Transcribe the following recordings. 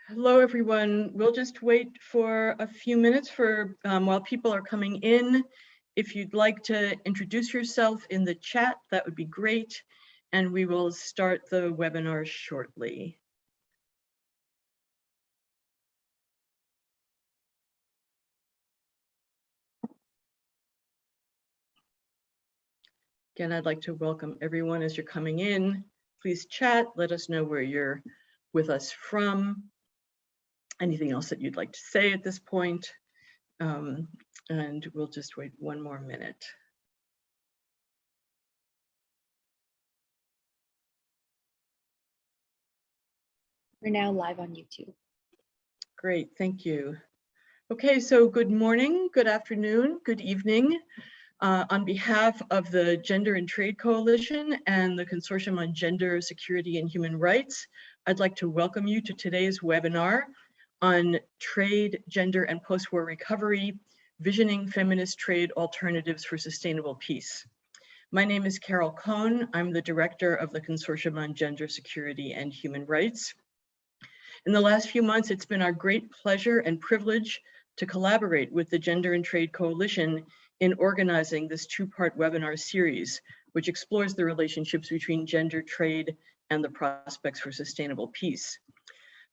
Hello, everyone. We'll just wait for a few minutes while people are coming in. If you'd like to introduce yourself in the chat, that would be great. And we will start the webinar shortly. Again, I'd like to welcome everyone as you're coming in. Please chat, let us know where you're with us from. Anything else that you'd like to say at this point? And we'll just wait one more minute. We're now live on YouTube. Great, thank you. Okay, so good morning, good afternoon, good evening. On behalf of the Gender and Trade Coalition and the Consortium on Gender, Security and Human Rights, I'd like to welcome you to today's webinar on trade, gender, and post-war recovery, visioning feminist trade alternatives for sustainable peace. My name is Carol Cohn. I'm the director of the Consortium on Gender, Security and Human Rights. In the last few months, it's been our great pleasure and privilege to collaborate with the Gender and Trade Coalition in organizing this two-part webinar series, which explores the relationships between gender, trade, and the prospects for sustainable peace.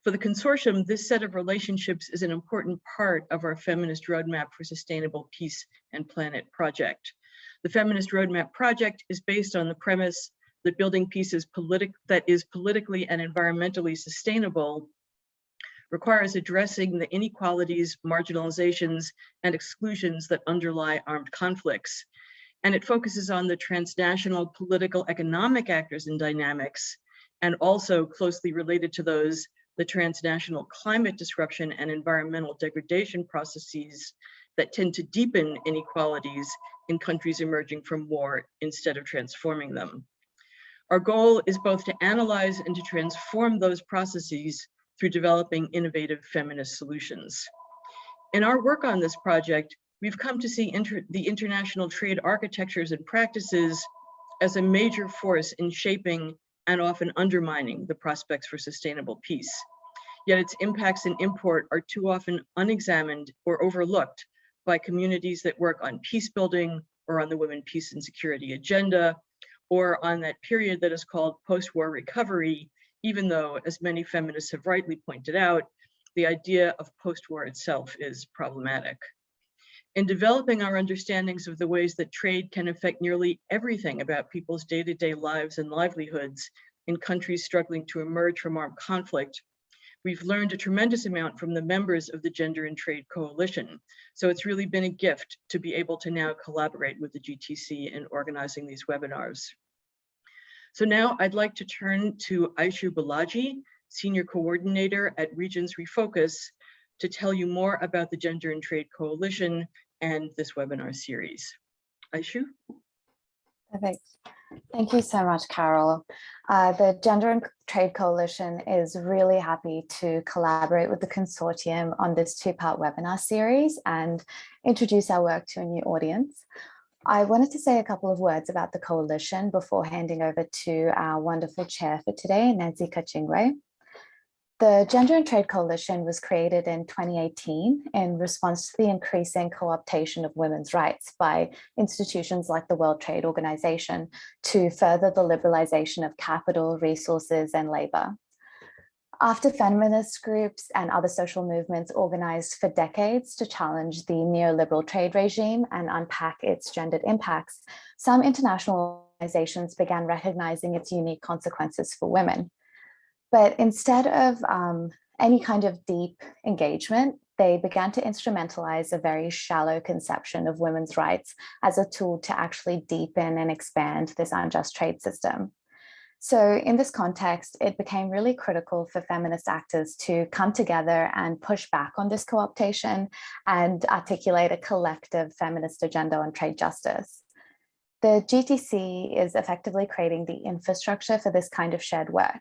For the consortium, this set of relationships is an important part of our Feminist Roadmap for Sustainable Peace and Planet project. The Feminist Roadmap project is based on the premise that building peace that is politically and environmentally sustainable requires addressing the inequalities, marginalizations, and exclusions that underlie armed conflicts. And it focuses on the transnational political economic actors and dynamics, and also closely related to those, the transnational climate disruption and environmental degradation processes that tend to deepen inequalities in countries emerging from war instead of transforming them. Our goal is both to analyze and to transform those processes through developing innovative feminist solutions. In our work on this project, we've come to see the international trade architectures and practices as a major force in shaping and often undermining the prospects for sustainable peace. Yet its impacts in import are too often unexamined or overlooked by communities that work on peace building or on the women, peace and security agenda, or on that period that is called post-war recovery, even though, as many feminists have rightly pointed out, the idea of post-war itself is problematic. In developing our understandings of the ways that trade can affect nearly everything about people's day-to-day lives and livelihoods in countries struggling to emerge from armed conflict, we've learned a tremendous amount from the members of the Gender and Trade Coalition. So it's really been a gift to be able to now collaborate with the GTC in organizing these webinars. So now I'd like to turn to Aishu Balaji, Senior Coordinator at Regions Refocus, to tell you more about the Gender and Trade Coalition and this webinar series. Aishu? Perfect. Thank you so much, Carol. The Gender and Trade Coalition is really happy to collaborate with the consortium on this two-part webinar series and introduce our work to a new audience. I wanted to say a couple of words about the coalition before handing over to our wonderful chair for today, Nancy Kachingwe. The Gender and Trade Coalition was created in 2018 in response to the increasing co-optation of women's rights by institutions like the World Trade Organization to further the liberalization of capital, resources, and labor. After feminist groups and other social movements organized for decades to challenge the neoliberal trade regime and unpack its gendered impacts, some international organizations began recognizing its unique consequences for women. But instead of any kind of deep engagement, they began to instrumentalize a very shallow conception of women's rights as a tool to actually deepen and expand this unjust trade system. So in this context, it became really critical for feminist actors to come together and push back on this co-optation and articulate a collective feminist agenda on trade justice. The GTC is effectively creating the infrastructure for this kind of shared work.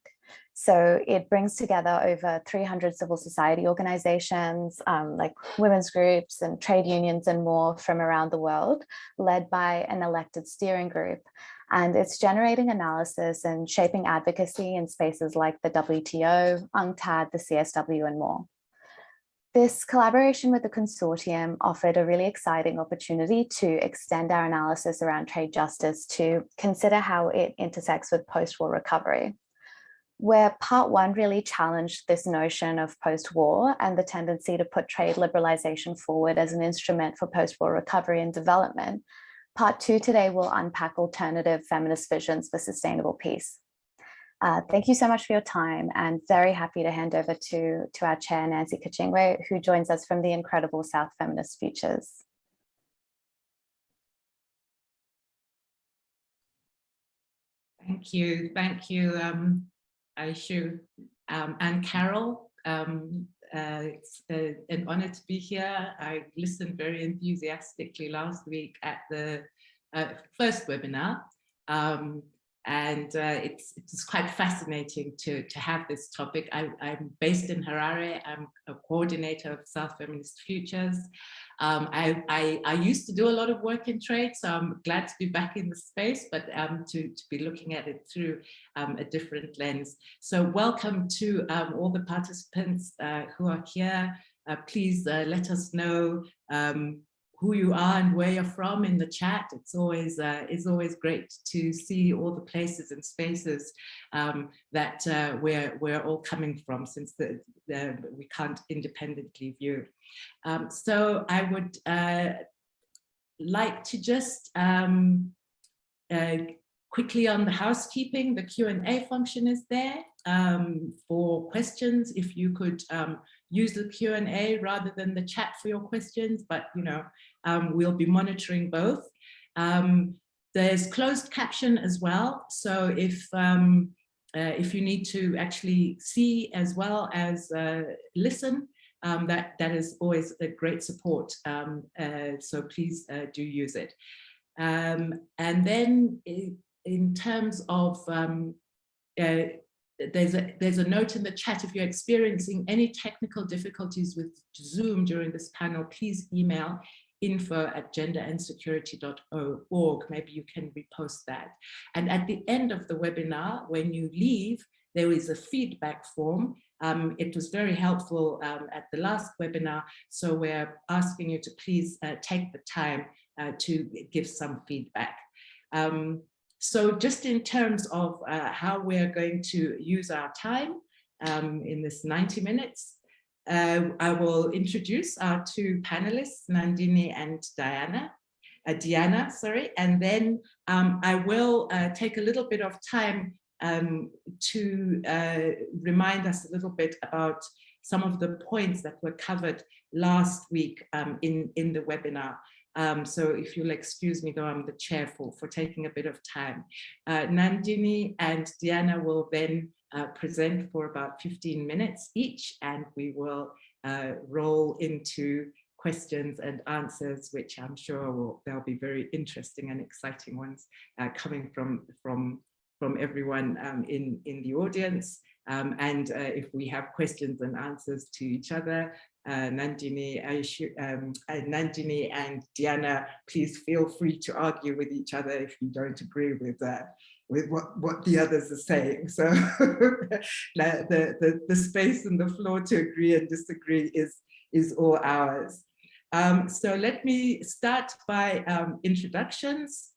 So it brings together over 300 civil society organizations, like women's groups and trade unions and more from around the world, led by an elected steering group. and it's generating analysis and shaping advocacy in spaces like the WTO, UNCTAD, the CSW, and more. This collaboration with the consortium offered a really exciting opportunity to extend our analysis around trade justice to consider how it intersects with post-war recovery, where part one really challenged this notion of post-war and the tendency to put trade liberalization forward as an instrument for post-war recovery and development. Part two today will unpack alternative feminist visions for sustainable peace. Thank you so much for your time, and very happy to hand over to our chair, Nancy Kachingwe, who joins us from the incredible South Feminist Futures. Thank you, Aishu and Carol. It's an honor to be here. I listened very enthusiastically last week at the first webinar. And it's quite fascinating to have this topic. I'm based in Harare. I'm a coordinator of South Feminist Futures. I used to do a lot of work in trade, so I'm glad to be back in the space, but to be looking at it through a different lens. So welcome to all the participants who are here. Please let us know who you are and where you're from in the chat. It's always great to see all the places and spaces that we're all coming from, since we can't independently view. So I would like to just quickly on the housekeeping. The Q&A function is there for questions. If you could use the Q&A rather than the chat for your questions, but we'll be monitoring both. There's closed caption as well, so if you need to actually see as well as listen, that is always a great support. So please do use it. And then in terms of there's a note in the chat: if you're experiencing any technical difficulties with Zoom during this panel, please email info@genderandsecurity.org. Maybe you can repost that. And at the end of the webinar, when you leave, there is a feedback form. It was very helpful at the last webinar, so we're asking you to please take the time to give some feedback. So just in terms of how we're going to use our time in this 90 minutes, I will introduce our two panelists, Nandini and Diana, and then I will take a little bit of time to remind us a little bit about some of the points that were covered last week in the webinar. So if you'll excuse me, though I'm the chair for taking a bit of time. Nandini and Diana will then present for about 15 minutes each, and we will roll into questions and answers, which I'm sure they'll be very interesting and exciting ones coming from everyone in the audience. And if we have questions and answers to each other, Nandini and Diana, please feel free to argue with each other if you don't agree with what the others are saying. So the space and the floor to agree and disagree is all ours. So let me start by introductions.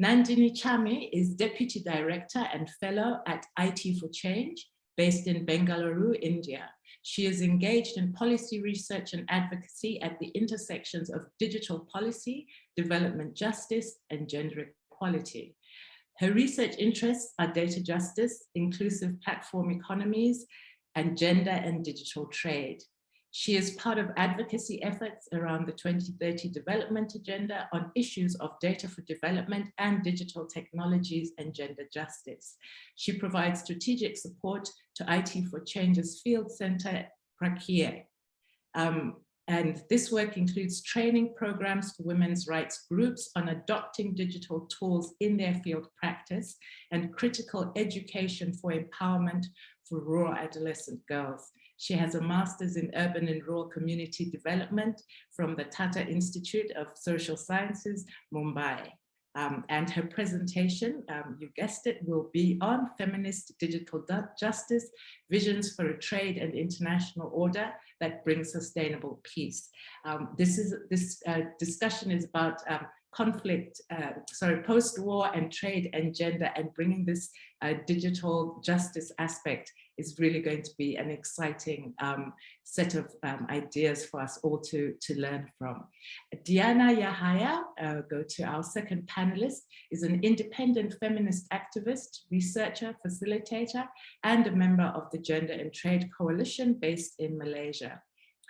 Nandini Chami is Deputy Director and Fellow at IT for Change, based in Bengaluru, India. She is engaged in policy research and advocacy at the intersections of digital policy, development justice, and gender equality. Her research interests are data justice, inclusive platform economies, and gender and digital trade. She is part of advocacy efforts around the 2030 Development Agenda on issues of data for development and digital technologies and gender justice. She provides strategic support to IT for Change's Field Center, Prakia. And this work includes training programs for women's rights groups on adopting digital tools in their field practice and critical education for empowerment for rural adolescent girls. She has a master's in urban and rural community development from the Tata Institute of Social Sciences, Mumbai. And her presentation, you guessed it, will be on feminist digital justice, visions for a trade and international order that brings sustainable peace. This discussion is about post-war and trade and gender, and bringing this digital justice aspect is really going to be an exciting set of ideas for us all to learn from. Diana Yahaya, go to our second panelist, is an independent feminist activist, researcher, facilitator, and a member of the Gender and Trade Coalition based in Malaysia.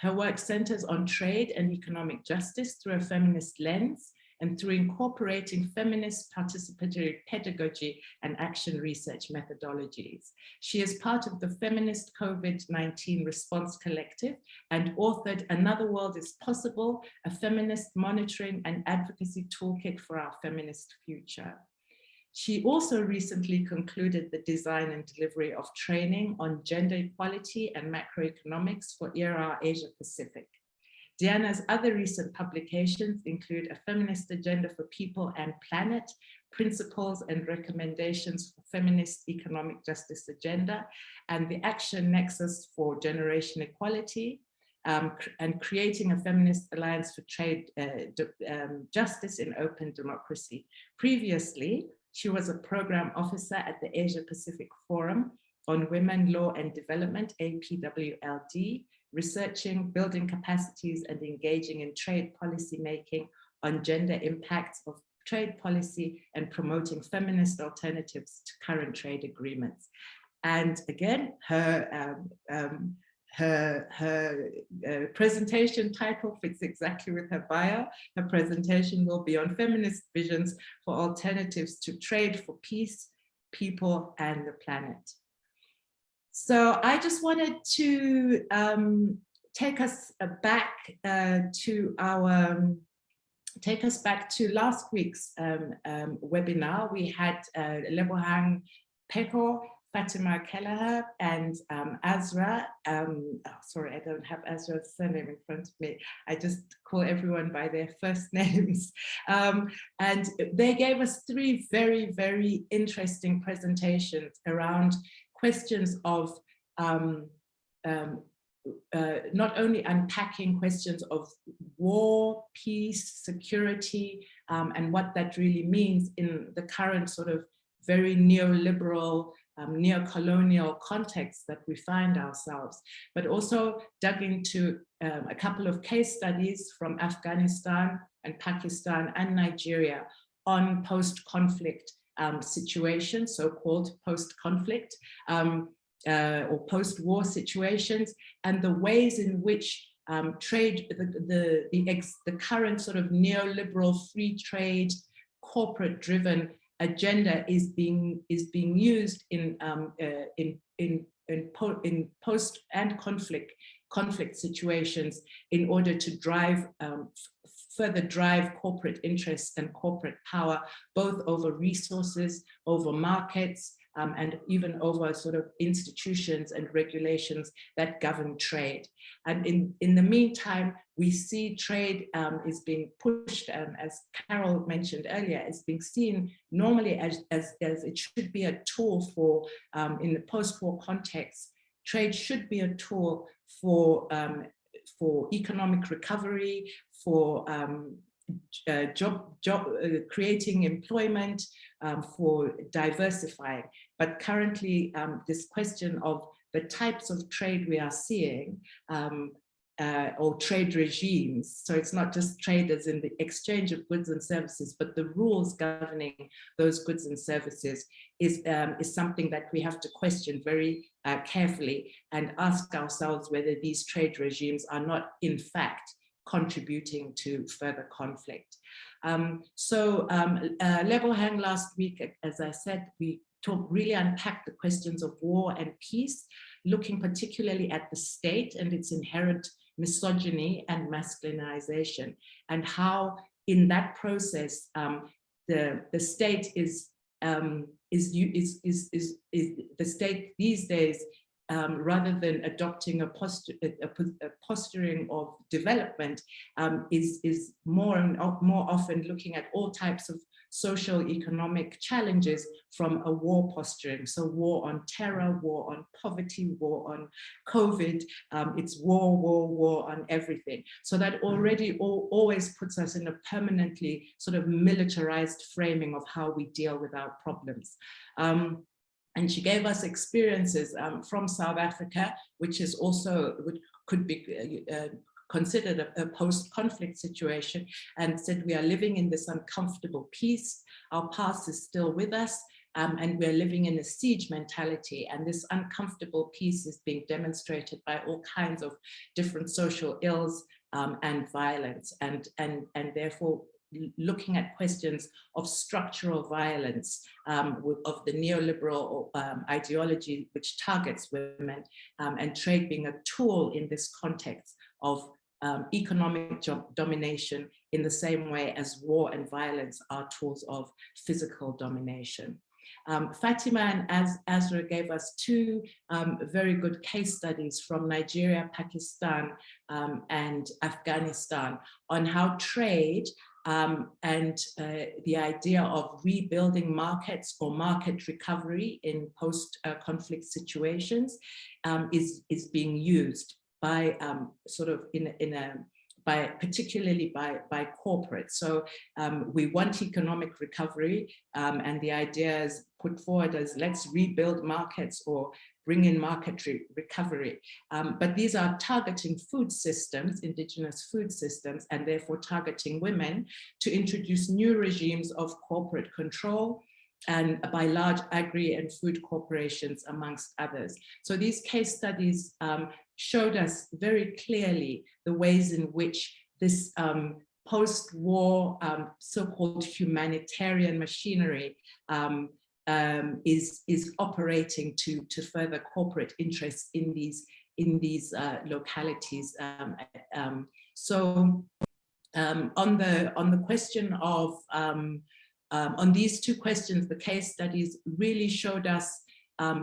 Her work centers on trade and economic justice through a feminist lens, and through incorporating feminist participatory pedagogy and action research methodologies. She is part of the Feminist COVID-19 Response Collective and authored Another World is Possible, a feminist monitoring and advocacy toolkit for our feminist future. She also recently concluded the design and delivery of training on gender equality and macroeconomics for ERA Asia Pacific. Diana's other recent publications include A Feminist Agenda for People and Planet, Principles and Recommendations for Feminist Economic Justice Agenda, and the Action Nexus for Generation Equality, and Creating a Feminist Alliance for Trade Justice in Open Democracy. Previously, she was a program officer at the Asia Pacific Forum on Women, Law and Development, APWLD, researching, building capacities and engaging in trade policy making on gender impacts of trade policy and promoting feminist alternatives to current trade agreements. And again, her presentation title fits exactly with her bio. Her presentation will be on feminist visions for alternatives to trade for peace, people, and the planet. So I just wanted to take us back to last week's webinar. We had Lebohang Peko, Fatima Kelleher, and Azra. Sorry, I don't have Azra's surname in front of me. I just call everyone by their first names. And they gave us three very, very interesting presentations around questions of not only unpacking questions of war, peace, security, and what that really means in the current sort of very neoliberal, neo-colonial context that we find ourselves, but also dug into a couple of case studies from Afghanistan and Pakistan and Nigeria on post-conflict situations, so-called post-conflict or post-war situations, and the ways in which trade, the current sort of neoliberal free trade, corporate-driven agenda is being used in post and conflict situations in order to drive further drive corporate interests and corporate power, both over resources, over markets, and even over sort of institutions and regulations that govern trade. And in the meantime, we see trade is being pushed, as Carol mentioned earlier, is being seen normally as it should be a tool for, in the post-war context, trade should be a tool for economic recovery, for creating employment, for diversifying. But currently, this question of the types of trade we are seeing, or trade regimes, so it's not just trade as in the exchange of goods and services, but the rules governing those goods and services is something that we have to question very carefully and ask ourselves whether these trade regimes are not in fact contributing to further conflict. Lebohang last week, as I said, we really unpacked the questions of war and peace, looking particularly at the state and its inherent misogyny and masculinization, and how in that process the state the state these days rather than adopting a posturing of development, is more often looking at all types of social economic challenges from a war posturing. So war on terror, war on poverty, war on COVID, it's war on everything. So that already always puts us in a permanently sort of militarized framing of how we deal with our problems. And she gave us experiences from South Africa, which is also, could be considered a post-conflict situation, and said we are living in this uncomfortable peace. Our past is still with us, and we're living in a siege mentality. And this uncomfortable peace is being demonstrated by all kinds of different social ills and violence, and therefore looking at questions of structural violence of the neoliberal ideology which targets women, and trade being a tool in this context of economic domination, in the same way as war and violence are tools of physical domination. Fatima and Azra gave us two very good case studies from Nigeria, Pakistan, and Afghanistan on how trade and the idea of rebuilding markets or market recovery in post-conflict situations is being used by sort of particularly by corporates. So we want economic recovery, and the idea is put forward as let's rebuild markets or bring in market recovery. But these are targeting food systems, indigenous food systems, and therefore targeting women to introduce new regimes of corporate control and by large agri and food corporations, amongst others. So these case studies showed us very clearly the ways in which this post-war so-called humanitarian machinery is operating to further corporate interests in these localities. So on the question of on these two questions, the case studies really showed us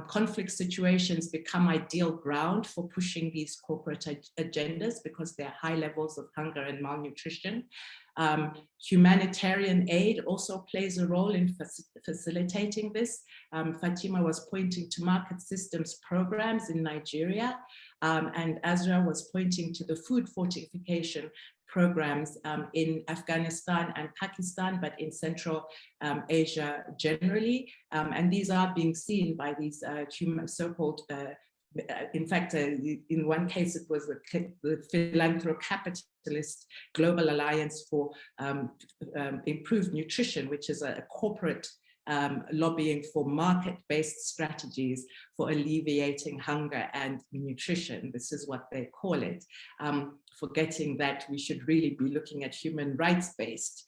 conflict situations become ideal ground for pushing these corporate agendas because there are high levels of hunger and malnutrition. Humanitarian aid also plays a role in facilitating this. Fatima was pointing to market systems programs in Nigeria, and Azra was pointing to the food fortification programs in Afghanistan and Pakistan, but in Central Asia generally. And these are being seen by these so-called, in fact, in one case, it was the philanthrocapitalist Global Alliance for Improved Nutrition, which is a corporate lobbying for market-based strategies for alleviating hunger and nutrition. This is what they call it, forgetting that we should really be looking at human rights-based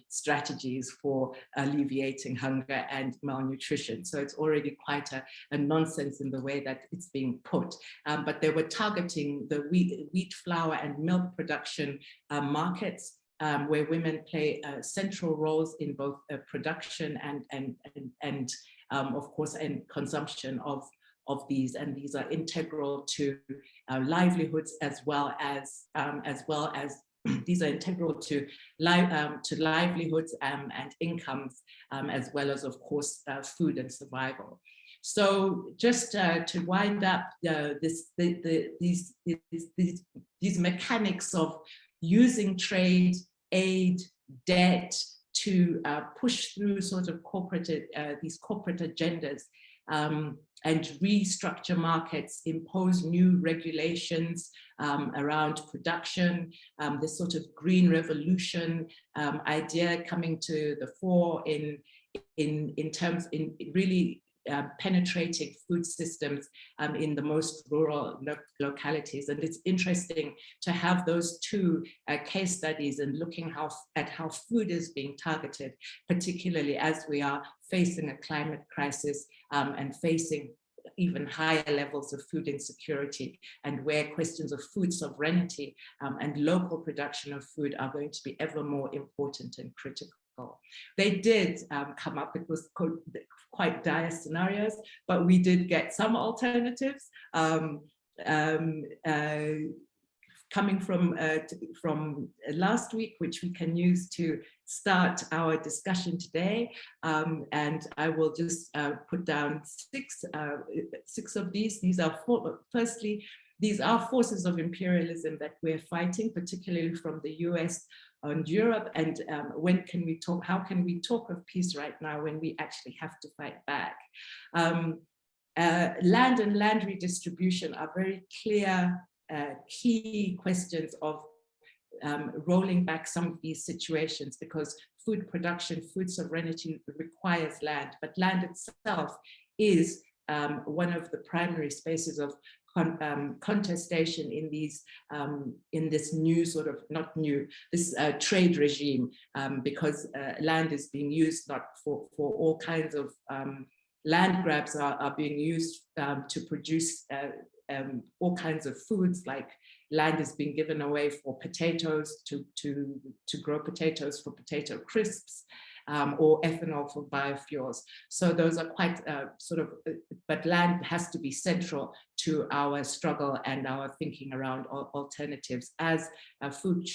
strategies for alleviating hunger and malnutrition. So it's already quite a nonsense in the way that it's being put. But they were targeting the wheat, flour, and milk production markets, where women play central roles in both production and of course, in consumption of these, and these are integral to livelihoods as well as these are integral to livelihoods and incomes, as well as, of course, food and survival. So just to wind up these mechanics of using trade, aid, debt to push through sort of these corporate agendas and restructure markets, impose new regulations around production, this sort of green revolution idea coming to the fore in really penetrating food systems in the most rural localities. And it's interesting to have those two case studies and looking at how food is being targeted, particularly as we are facing a climate crisis and facing even higher levels of food insecurity, and where questions of food sovereignty and local production of food are going to be ever more important and critical. unequal. They did come up, it was quite dire scenarios, but we did get some alternatives coming from last week, which we can use to start our discussion today. And I will just put down six of these. These are firstly, these are forces of imperialism that we're fighting, particularly from the US and Europe. And when can we talk, how can we talk of peace right now when we actually have to fight back? Land and land redistribution are very clear key questions of rolling back some of these situations, because food production, food sovereignty requires land, but land itself is one of the primary spaces of contestation in these in this new sort of, not new, this trade regime, because land is being used not for all kinds of land grabs are being used to produce all kinds of foods, like land is being given away for potatoes, to grow potatoes for potato crisps, or ethanol for biofuels. So those are quite sort of, but land has to be central to our struggle and our thinking around alternatives, as food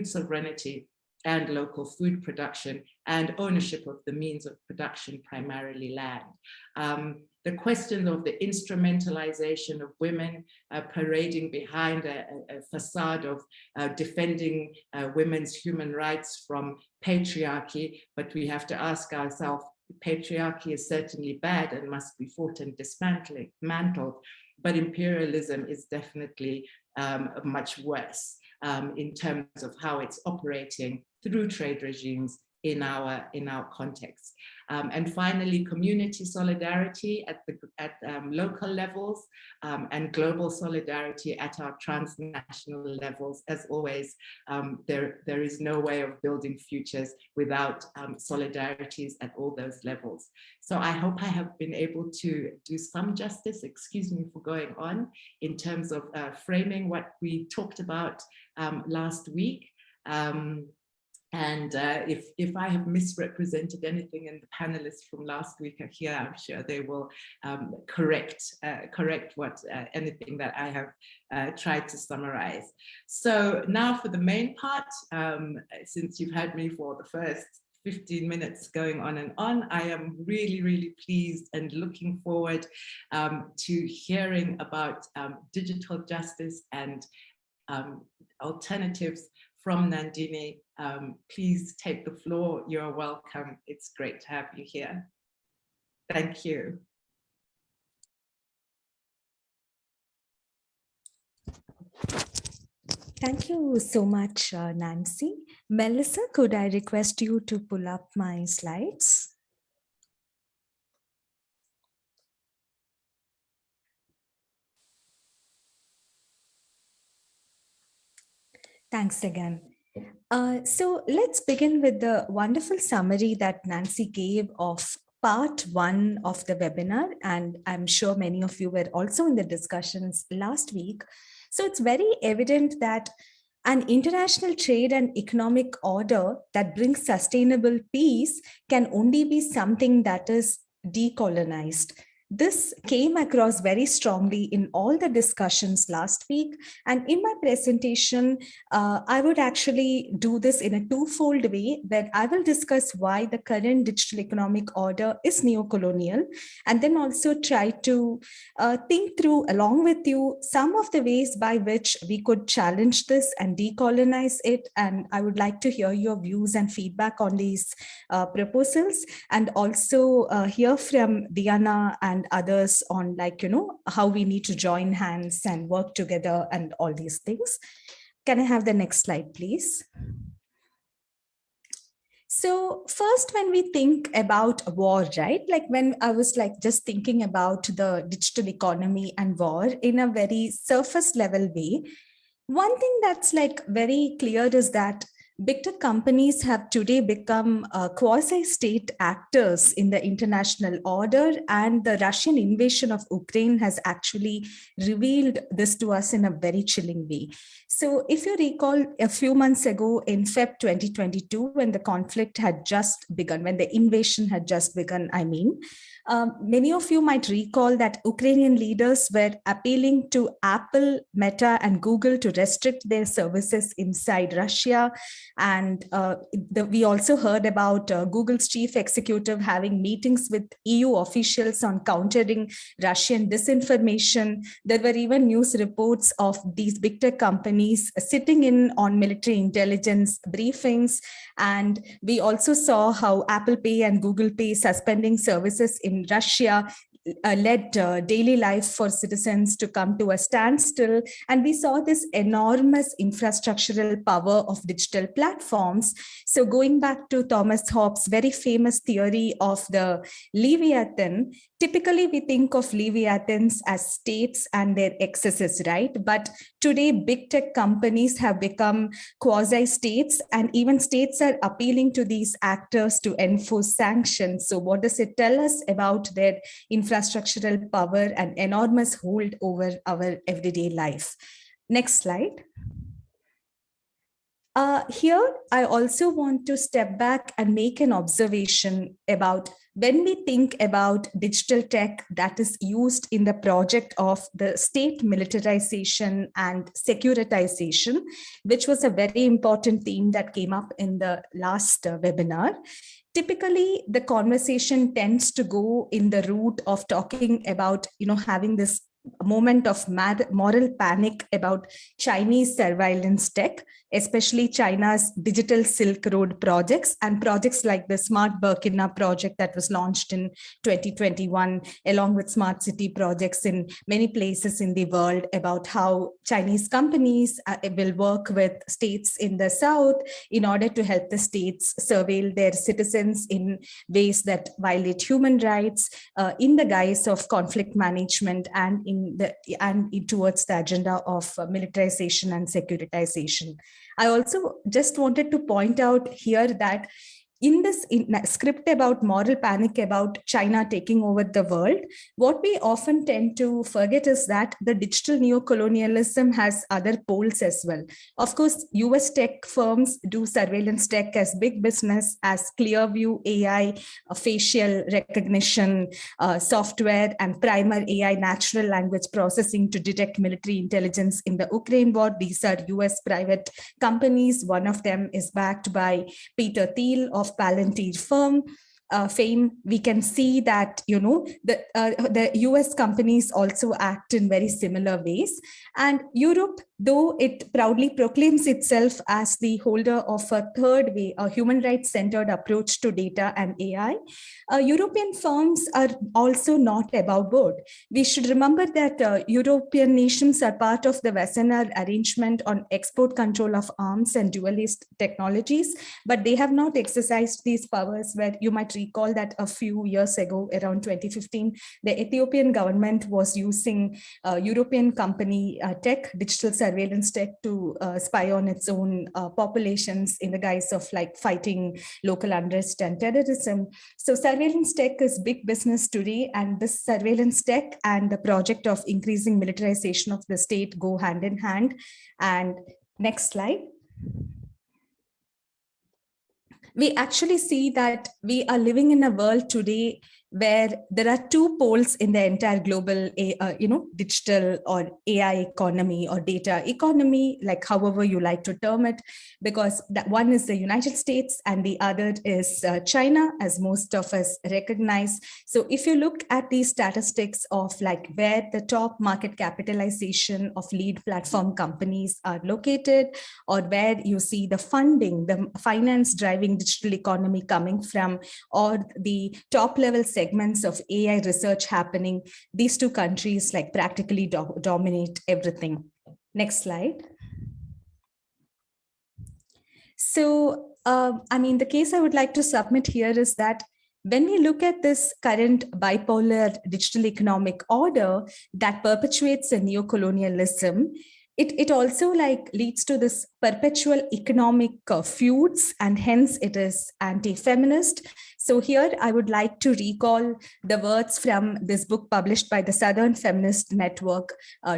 sovereignty and local food production and ownership of the means of production, primarily land. The question of the instrumentalization of women parading behind a facade of defending women's human rights from patriarchy, but we have to ask ourselves, patriarchy is certainly bad and must be fought and dismantled, but imperialism is definitely much worse in terms of how it's operating through trade regimes in our context. And finally, community solidarity at local levels, and global solidarity at our transnational levels. As always, there is no way of building futures without solidarities at all those levels. So I hope I have been able to do some justice, excuse me for going on, in terms of framing what we talked about last week. And if I have misrepresented anything, and the panelists from last week are here, I'm sure they will correct what anything that I have tried to summarize. So now for the main part, since you've had me for the first 15 minutes going on and on, I am really, really pleased and looking forward to hearing about digital justice and alternatives from Nandini. Please take the floor. You're welcome. It's great to have you here. Thank you. Thank you so much, Nancy. Melissa, could I request you to pull up my slides? Thanks again. So let's begin with the wonderful summary that Nancy gave of part 1 of the webinar, and I'm sure many of you were also in the discussions last week. So it's very evident that an international trade and economic order that brings sustainable peace can only be something that is decolonized. This came across very strongly in all the discussions last week. And in my presentation, I would actually do this in a twofold way, that I will discuss why the current digital economic order is neocolonial, and then also try to think through along with you some of the ways by which we could challenge this and decolonize it. And I would like to hear your views and feedback on these proposals, and also hear from Diana and others on, like, how we need to join hands and work together and all these things. Can I have the next slide, please? So first, when we think about war, right? Like when I was just thinking about the digital economy and war in a very surface level way, one thing that's very clear is that big tech companies have today become quasi-state actors in the international order, and the Russian invasion of Ukraine has actually revealed this to us in a very chilling way. So if you recall, a few months ago in Feb 2022, when the conflict had just begun, when the invasion had just begun, many of you might recall that Ukrainian leaders were appealing to Apple, Meta, and Google to restrict their services inside Russia. And we also heard about Google's chief executive having meetings with EU officials on countering Russian disinformation. There were even news reports of these big tech companies sitting in on military intelligence briefings. And we also saw how Apple Pay and Google Pay suspending services in Russia led daily life for citizens to come to a standstill. And we saw this enormous infrastructural power of digital platforms. So going back to Thomas Hobbes' very famous theory of the Leviathan, typically we think of Leviathans as states and their excesses, right? But today, big tech companies have become quasi-states, and even states are appealing to these actors to enforce sanctions. So what does it tell us about their infrastructural power and enormous hold over our everyday life? Next slide. Here, I also want to step back and make an observation about when we think about digital tech that is used in the project of the state militarization and securitization, which was a very important theme that came up in the last webinar. Typically, the conversation tends to go in the route of talking about, having this moment of mad moral panic about Chinese surveillance tech, especially China's digital Silk Road projects and projects like the Smart Burkina project that was launched in 2021, along with smart city projects in many places in the world, about how Chinese companies will work with states in the south in order to help the states surveil their citizens in ways that violate human rights in the guise of conflict management and towards the agenda of militarization and securitization. I also just wanted to point out here that in this script about moral panic about China taking over the world, what we often tend to forget is that the digital neocolonialism has other poles as well. Of course, US tech firms do surveillance tech as big business, as Clearview AI, facial recognition software, and Primer AI natural language processing to detect military intelligence in the Ukraine war. These are US private companies. One of them is backed by Peter Thiel of Palantir fame. We can see that the US companies also act in very similar ways, and Europe, though it proudly proclaims itself as the holder of a third way, a human rights centered approach to data and AI, European firms are also not above board. We should remember that European nations are part of the Wassenaar arrangement on export control of arms and dual-use technologies, but they have not exercised these powers. Where you might recall that a few years ago, around 2015, the Ethiopian government was using European company digital surveillance tech to spy on its own populations in the guise of fighting local unrest and terrorism. So surveillance tech is big business today, and this surveillance tech and the project of increasing militarization of the state go hand in hand. And next slide. We actually see that we are living in a world today where there are two poles in the entire global, digital or AI economy or data economy, however you like to term it, because that one is the United States and the other is China, as most of us recognize. So if you look at these statistics of where the top market capitalization of lead platform companies are located, or where you see the funding, the finance driving digital economy coming from, or the top level segments of AI research happening, these two countries practically dominate everything. Next slide. So, the case I would like to submit here is that when we look at this current bipolar digital economic order that perpetuates a neocolonialism, it also like leads to this perpetual economic feuds, and hence it is anti-feminist. So here I would like to recall the words from this book published by the Southern Feminist Network,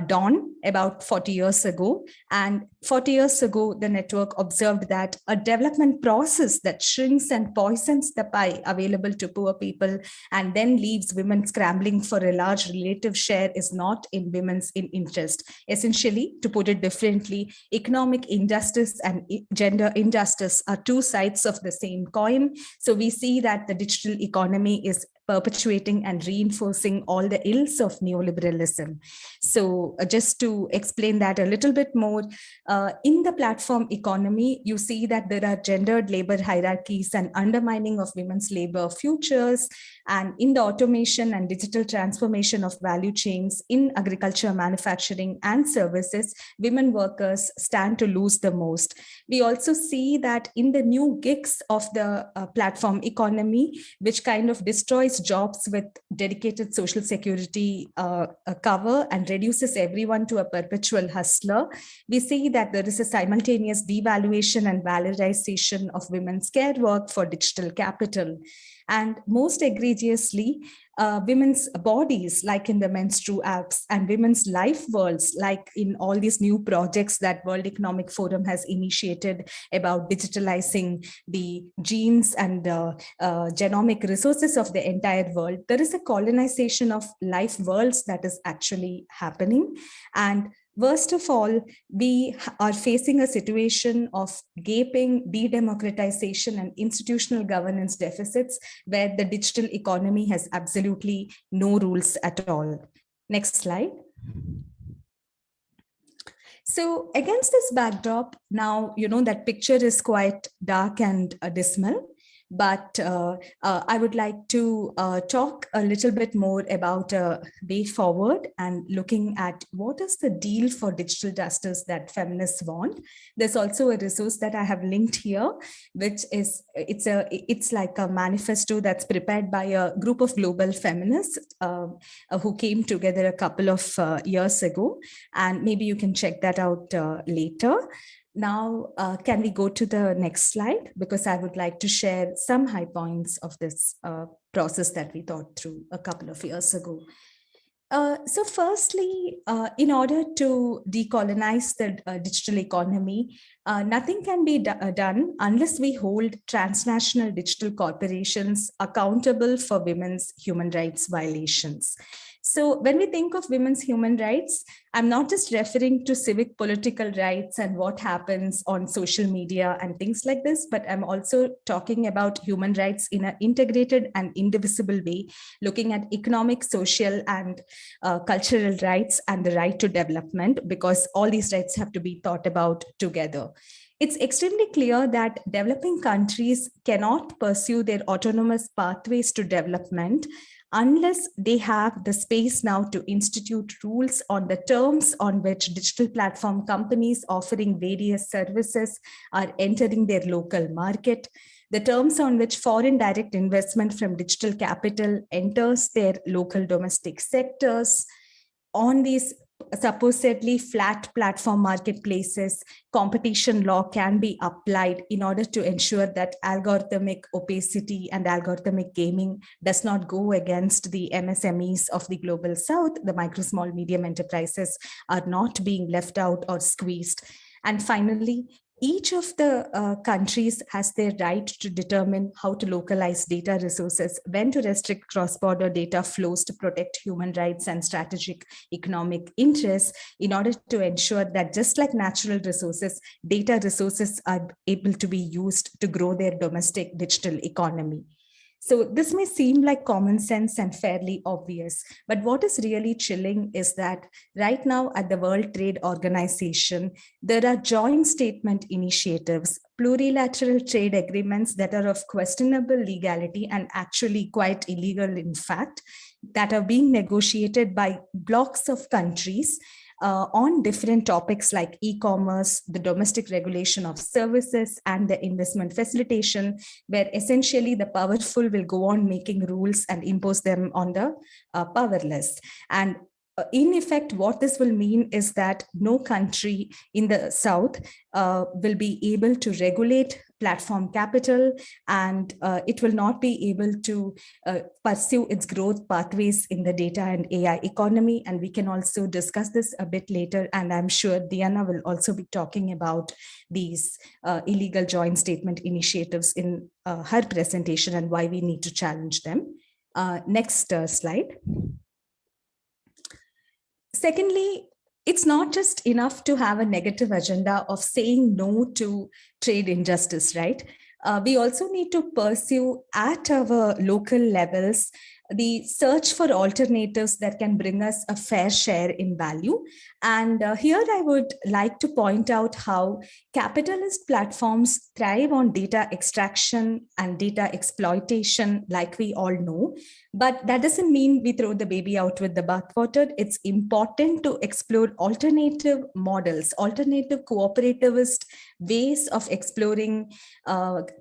Dawn, about 40 years ago. And 40 years ago, the network observed that a development process that shrinks and poisons the pie available to poor people and then leaves women scrambling for a large relative share is not in women's interest. Essentially, to put it differently, economic injustice and gender injustice are two sides of the same coin. So we see that the digital economy is perpetuating and reinforcing all the ills of neoliberalism. So just to explain that a little bit more, in the platform economy, you see that there are gendered labor hierarchies and undermining of women's labor futures. And in the automation and digital transformation of value chains in agriculture, manufacturing, and services, women workers stand to lose the most. We also see that in the new gigs of the platform economy, which kind of destroys jobs with dedicated social security cover and reduces everyone to a perpetual hustler, we see that there is a simultaneous devaluation and valorization of women's care work for digital capital. And most egregiously, women's bodies, like in the menstru apps, and women's life worlds, like in all these new projects that World Economic Forum has initiated about digitalizing the genes and genomic resources of the entire world. There is a colonization of life worlds that is actually happening. And worst of all, we are facing a situation of gaping de-democratization and institutional governance deficits where the digital economy has absolutely no rules at all. Next slide. So against this backdrop, now, you know, that picture is quite dark and dismal. But I would like to talk a little bit more about a way forward and looking at what is the deal for digital justice that feminists want. There's also a resource that I have linked here, which is it's like a manifesto that's prepared by a group of global feminists who came together a couple of years ago, and maybe you can check that out later. Now, can we go to the next slide? Because I would like to share some high points of this process that we thought through a couple of years ago. So firstly, in order to decolonize the digital economy, nothing can be done unless we hold transnational digital corporations accountable for women's human rights violations. So when we think of women's human rights, I'm not just referring to civic political rights and what happens on social media and things like this, but I'm also talking about human rights in an integrated and indivisible way, looking at economic, social, and cultural rights and the right to development, because all these rights have to be thought about together. It's extremely clear that developing countries cannot pursue their autonomous pathways to development unless they have the space now to institute rules on the terms on which digital platform companies offering various services are entering their local market, the terms on which foreign direct investment from digital capital enters their local domestic sectors. On these supposedly flat platform marketplaces, competition law can be applied in order to ensure that algorithmic opacity and algorithmic gaming does not go against the MSMEs of the global south. The micro, small, medium enterprises are not being left out or squeezed. And finally, each of the countries has their right to determine how to localize data resources, when to restrict cross-border data flows to protect human rights and strategic economic interests, in order to ensure that just like natural resources, data resources are able to be used to grow their domestic digital economy. So this may seem like common sense and fairly obvious, but what is really chilling is that right now at the World Trade Organization, there are joint statement initiatives, plurilateral trade agreements that are of questionable legality and actually quite illegal in fact, that are being negotiated by blocks of countries on different topics like e-commerce, the domestic regulation of services, and the investment facilitation, where essentially the powerful will go on making rules and impose them on the powerless. And in effect, what this will mean is that no country in the South will be able to regulate platform capital, and it will not be able to pursue its growth pathways in the data and AI economy. And we can also discuss this a bit later. And I'm sure Diana will also be talking about these illegal joint statement initiatives in her presentation and why we need to challenge them. Next slide. Secondly, it's not just enough to have a negative agenda of saying no to trade injustice, right? We also need to pursue at our local levels the search for alternatives that can bring us a fair share in value. And here I would like to point out how capitalist platforms thrive on data extraction and data exploitation, like we all know. But that doesn't mean we throw the baby out with the bathwater. It's important to explore alternative models, alternative cooperativist ways of exploring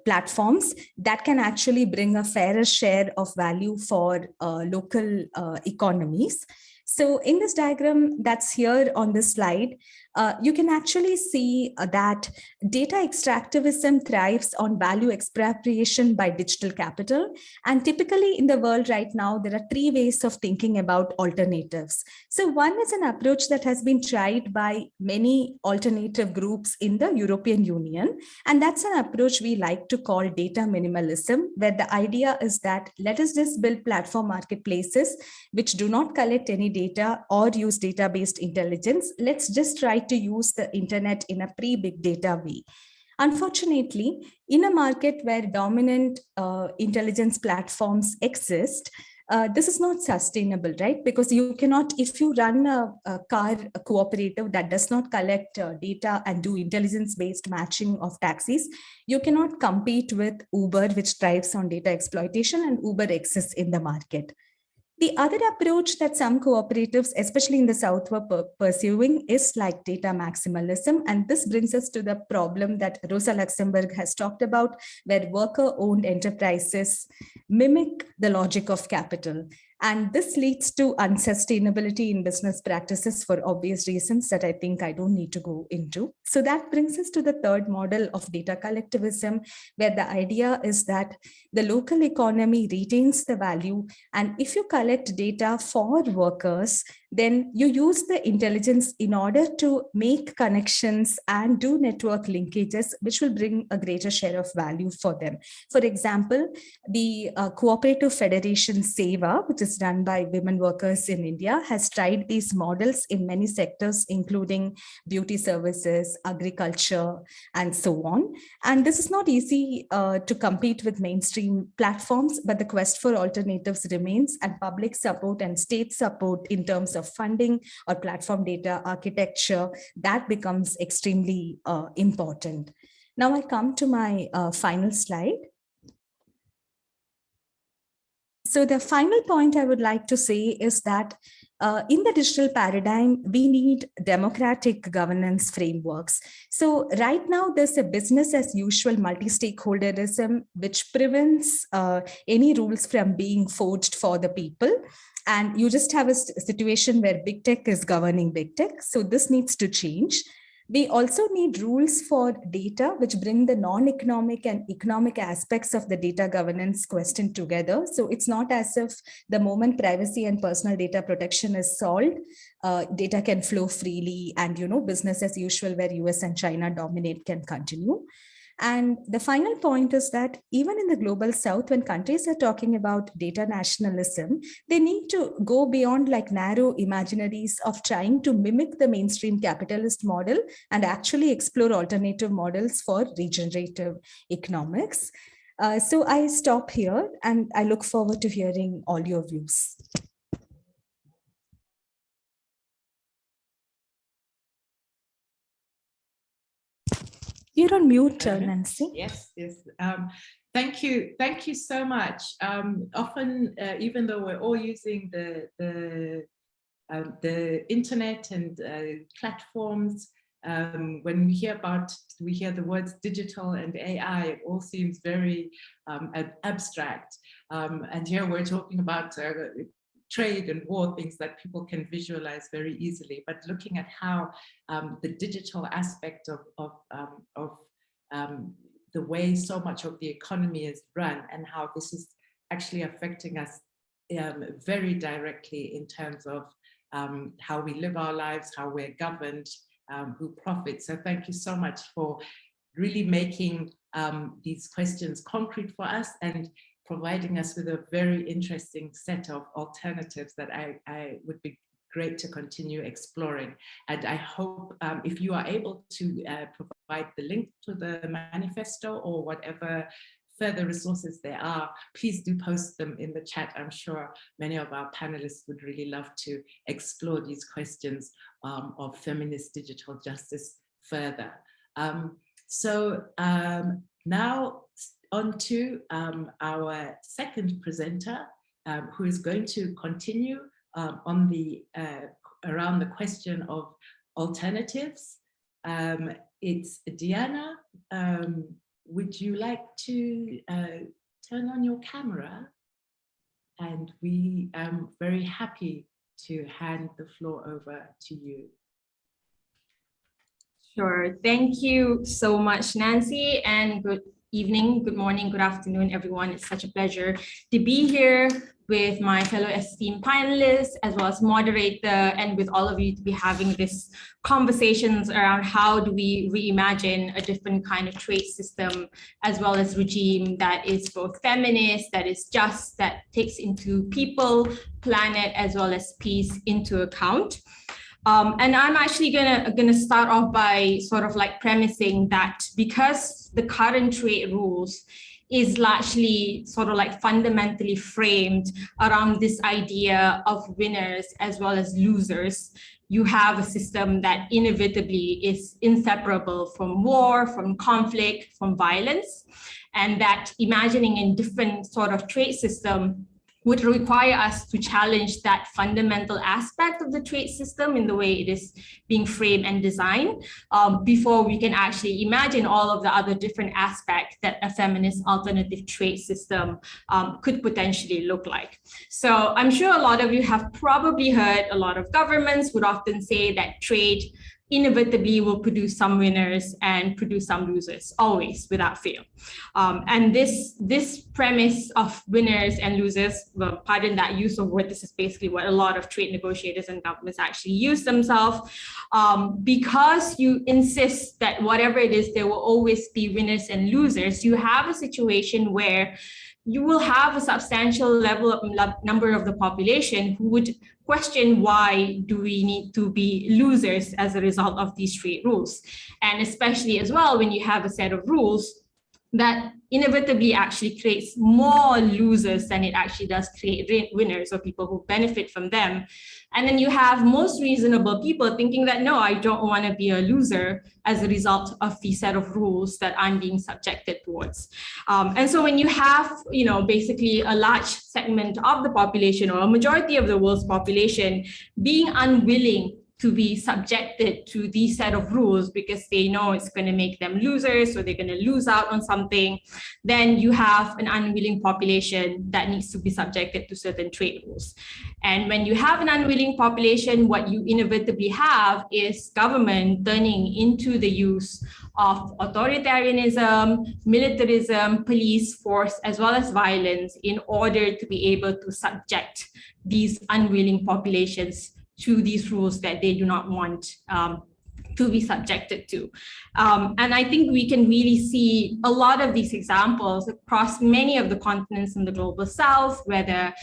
platforms that can actually bring a fairer share of value for local economies. So in this diagram that's here on this slide, you can actually see that data extractivism thrives on value expropriation by digital capital. And typically in the world right now, there are three ways of thinking about alternatives. So one is an approach that has been tried by many alternative groups in the European Union. And that's an approach we like to call data minimalism, where the idea is that let us just build platform marketplaces which do not collect any data or use data-based intelligence. Let's just try to use the internet in a pre-big data way. Unfortunately, in a market where dominant intelligence platforms exist, this is not sustainable, right? Because you cannot, if you run a car cooperative that does not collect data and do intelligence-based matching of taxis, you cannot compete with Uber, which thrives on data exploitation, and Uber exists in the market. The other approach that some cooperatives, especially in the South, were pursuing is like data maximalism. And this brings us to the problem that Rosa Luxemburg has talked about, where worker-owned enterprises mimic the logic of capital. And this leads to unsustainability in business practices for obvious reasons that I think I don't need to go into. So that brings us to the third model of data collectivism, where the idea is that the local economy retains the value. And if you collect data for workers, then you use the intelligence in order to make connections and do network linkages, which will bring a greater share of value for them. For example, the Cooperative Federation Seva, which is run by women workers in India, has tried these models in many sectors, including beauty services, agriculture, and so on. And this is not easy to compete with mainstream platforms, but the quest for alternatives remains, and public support and state support in terms of funding or platform data architecture, that becomes extremely important. Now I come to my final slide. So the final point I would like to say is that in the digital paradigm, we need democratic governance frameworks. So right now, there's a business as usual multi-stakeholderism, which prevents any rules from being forged for the people. And you just have a situation where big tech is governing big tech. So this needs to change. We also need rules for data, which bring the non-economic and economic aspects of the data governance question together. So it's not as if the moment privacy and personal data protection is solved, data can flow freely and, business as usual where US and China dominate can continue. And the final point is that even in the global South, when countries are talking about data nationalism, they need to go beyond like narrow imaginaries of trying to mimic the mainstream capitalist model and actually explore alternative models for regenerative economics. So I stop here and I look forward to hearing all your views. You're on mute, Nancy. Yes. Thank you so much. Often, even though we're all using the internet and platforms, when we hear the words digital and AI, it all seems very abstract. And here we're talking about trade and war, things that people can visualize very easily, but looking at how the digital aspect of the way so much of the economy is run, and how this is actually affecting us very directly in terms of how we live our lives, how we're governed, who profits. So thank you so much for really making these questions concrete for us and providing us with a very interesting set of alternatives that I would be great to continue exploring. And I hope if you are able to provide the link to the manifesto or whatever further resources there are, please do post them in the chat. I'm sure many of our panelists would really love to explore these questions of feminist digital justice further. Now on to our second presenter, who is going to continue on the around the question of alternatives. It's Diana. Would you like to turn on your camera? And we are very happy to hand the floor over to you. Sure. Thank you so much, Nancy, and good evening, good morning, good afternoon, everyone. It's such a pleasure to be here with my fellow esteemed panelists, as well as moderator, and with all of you to be having this conversations around how do we reimagine a different kind of trade system, as well as regime that is both feminist, that is just, that takes into people, planet, as well as peace into account. And I'm actually gonna start off by sort of like premising that because the current trade rules is largely sort of like fundamentally framed around this idea of winners as well as losers, you have a system that inevitably is inseparable from war, from conflict, from violence, and that imagining in different sort of trade system would require us to challenge that fundamental aspect of the trade system in the way it is being framed and designed before we can actually imagine all of the other different aspects that a feminist alternative trade system could potentially look like. So I'm sure a lot of you have probably heard a lot of governments would often say that trade inevitably will produce some winners and produce some losers, always, without fail. And this premise of winners and losers, well, pardon that use of word, this is basically what a lot of trade negotiators and governments actually use themselves, because you insist that whatever it is, there will always be winners and losers. You have a situation where you will have a substantial level of number of the population who would question why do we need to be losers as a result of these trade rules. And especially as well, when you have a set of rules that inevitably actually creates more losers than it actually does create winners or people who benefit from them. And then you have most reasonable people thinking that, no, I don't want to be a loser as a result of the set of rules that I'm being subjected towards. And so when you have, basically a large segment of the population or a majority of the world's population being unwilling to be subjected to these set of rules because they know it's going to make them losers or they're going to lose out on something, then you have an unwilling population that needs to be subjected to certain trade rules. And when you have an unwilling population, what you inevitably have is government turning into the use of authoritarianism, militarism, police force, as well as violence in order to be able to subject these unwilling populations to these rules that they do not want to be subjected to. And I think we can really see a lot of these examples across many of the continents in the global south, whether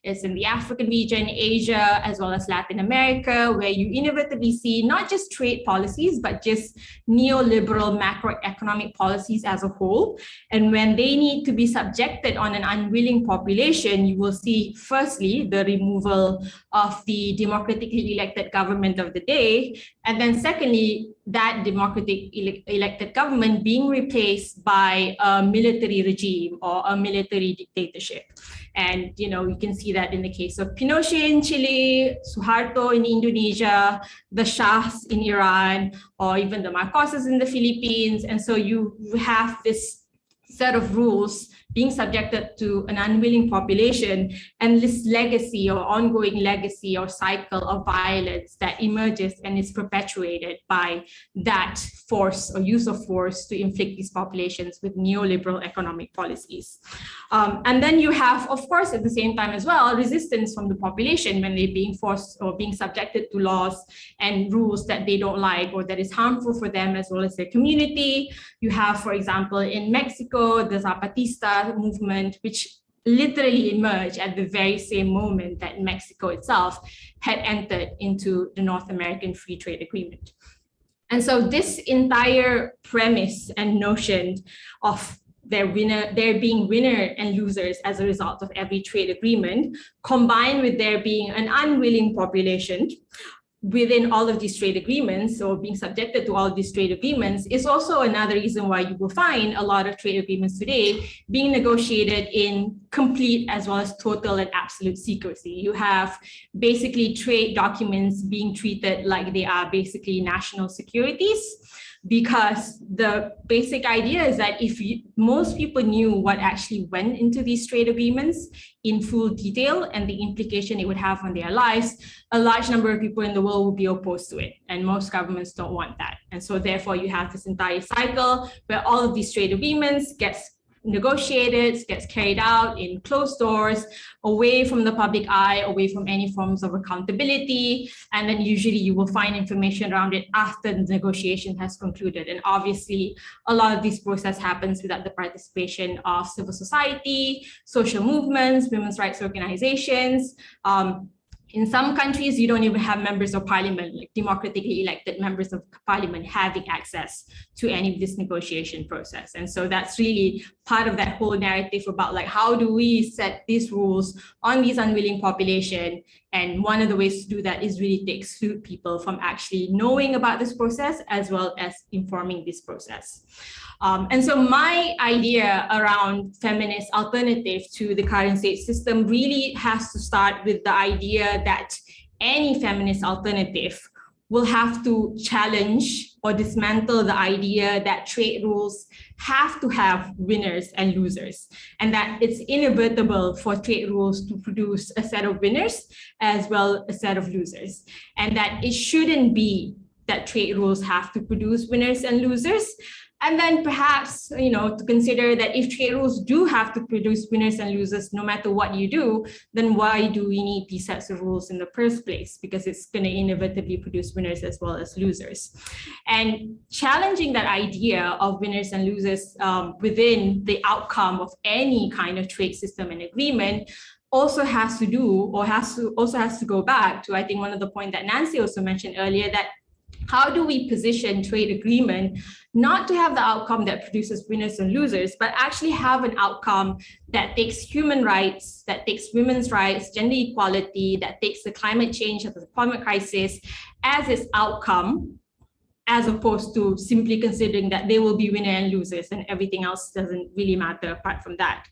it's in the African region, Asia, as well as Latin America, where you inevitably see not just trade policies, but just neoliberal macroeconomic policies as a whole. And when they need to be subjected on an unwilling population, you will see, firstly, the removal of the democratically elected government of the day. And then secondly, that democratic elected government being replaced by a military regime or a military dictatorship. And, you can see that in the case of Pinochet in Chile, Suharto in Indonesia, the Shahs in Iran, or even the Marcoses in the Philippines. And so you have this set of rules being subjected to an unwilling population, and this legacy or ongoing legacy or cycle of violence that emerges and is perpetuated by that force or use of force to inflict these populations with neoliberal economic policies. And then you have, of course, at the same time as well, resistance from the population when they're being forced or being subjected to laws and rules that they don't like or that is harmful for them as well as their community. You have, for example, in Mexico, the Zapatista movement, which literally emerged at the very same moment that Mexico itself had entered into the North American Free Trade Agreement. And so this entire premise and notion of there being winner and losers as a result of every trade agreement, combined with there being an unwilling population within all of these trade agreements or being subjected to all of these trade agreements, is also another reason why you will find a lot of trade agreements today being negotiated in complete as well as total and absolute secrecy. You have basically trade documents being treated like they are basically national securities, because the basic idea is that if most people knew what actually went into these trade agreements in full detail and the implication it would have on their lives, a large number of people in the world will be opposed to it. And most governments don't want that. And so therefore you have this entire cycle where all of these trade agreements gets negotiated, gets carried out in closed doors, away from the public eye, away from any forms of accountability. And then usually you will find information around it after the negotiation has concluded. And obviously, a lot of this process happens without the participation of civil society, social movements, women's rights organizations. In some countries, you don't even have members of parliament, like democratically elected members of parliament, having access to any of this negotiation process. And so that's really part of that whole narrative about like, how do we set these rules on these unwilling population? And one of the ways to do that is really to exclude people from actually knowing about this process as well as informing this process. And so my idea around feminist alternative to the current state system really has to start with the idea that any feminist alternative will have to challenge or dismantle the idea that trade rules have to have winners and losers, and that it's inevitable for trade rules to produce a set of winners as well as a set of losers, and that it shouldn't be that trade rules have to produce winners and losers. And then perhaps, to consider that if trade rules do have to produce winners and losers, no matter what you do, then why do we need these sets of rules in the first place? Because it's going to inevitably produce winners as well as losers. And challenging that idea of winners and losers within the outcome of any kind of trade system and agreement also has to go back to, I think, one of the points that Nancy also mentioned earlier, that how do we position trade agreement not to have the outcome that produces winners and losers, but actually have an outcome that takes human rights, that takes women's rights, gender equality, that takes the climate change or the climate crisis as its outcome, as opposed to simply considering that they will be winners and losers and everything else doesn't really matter apart from that.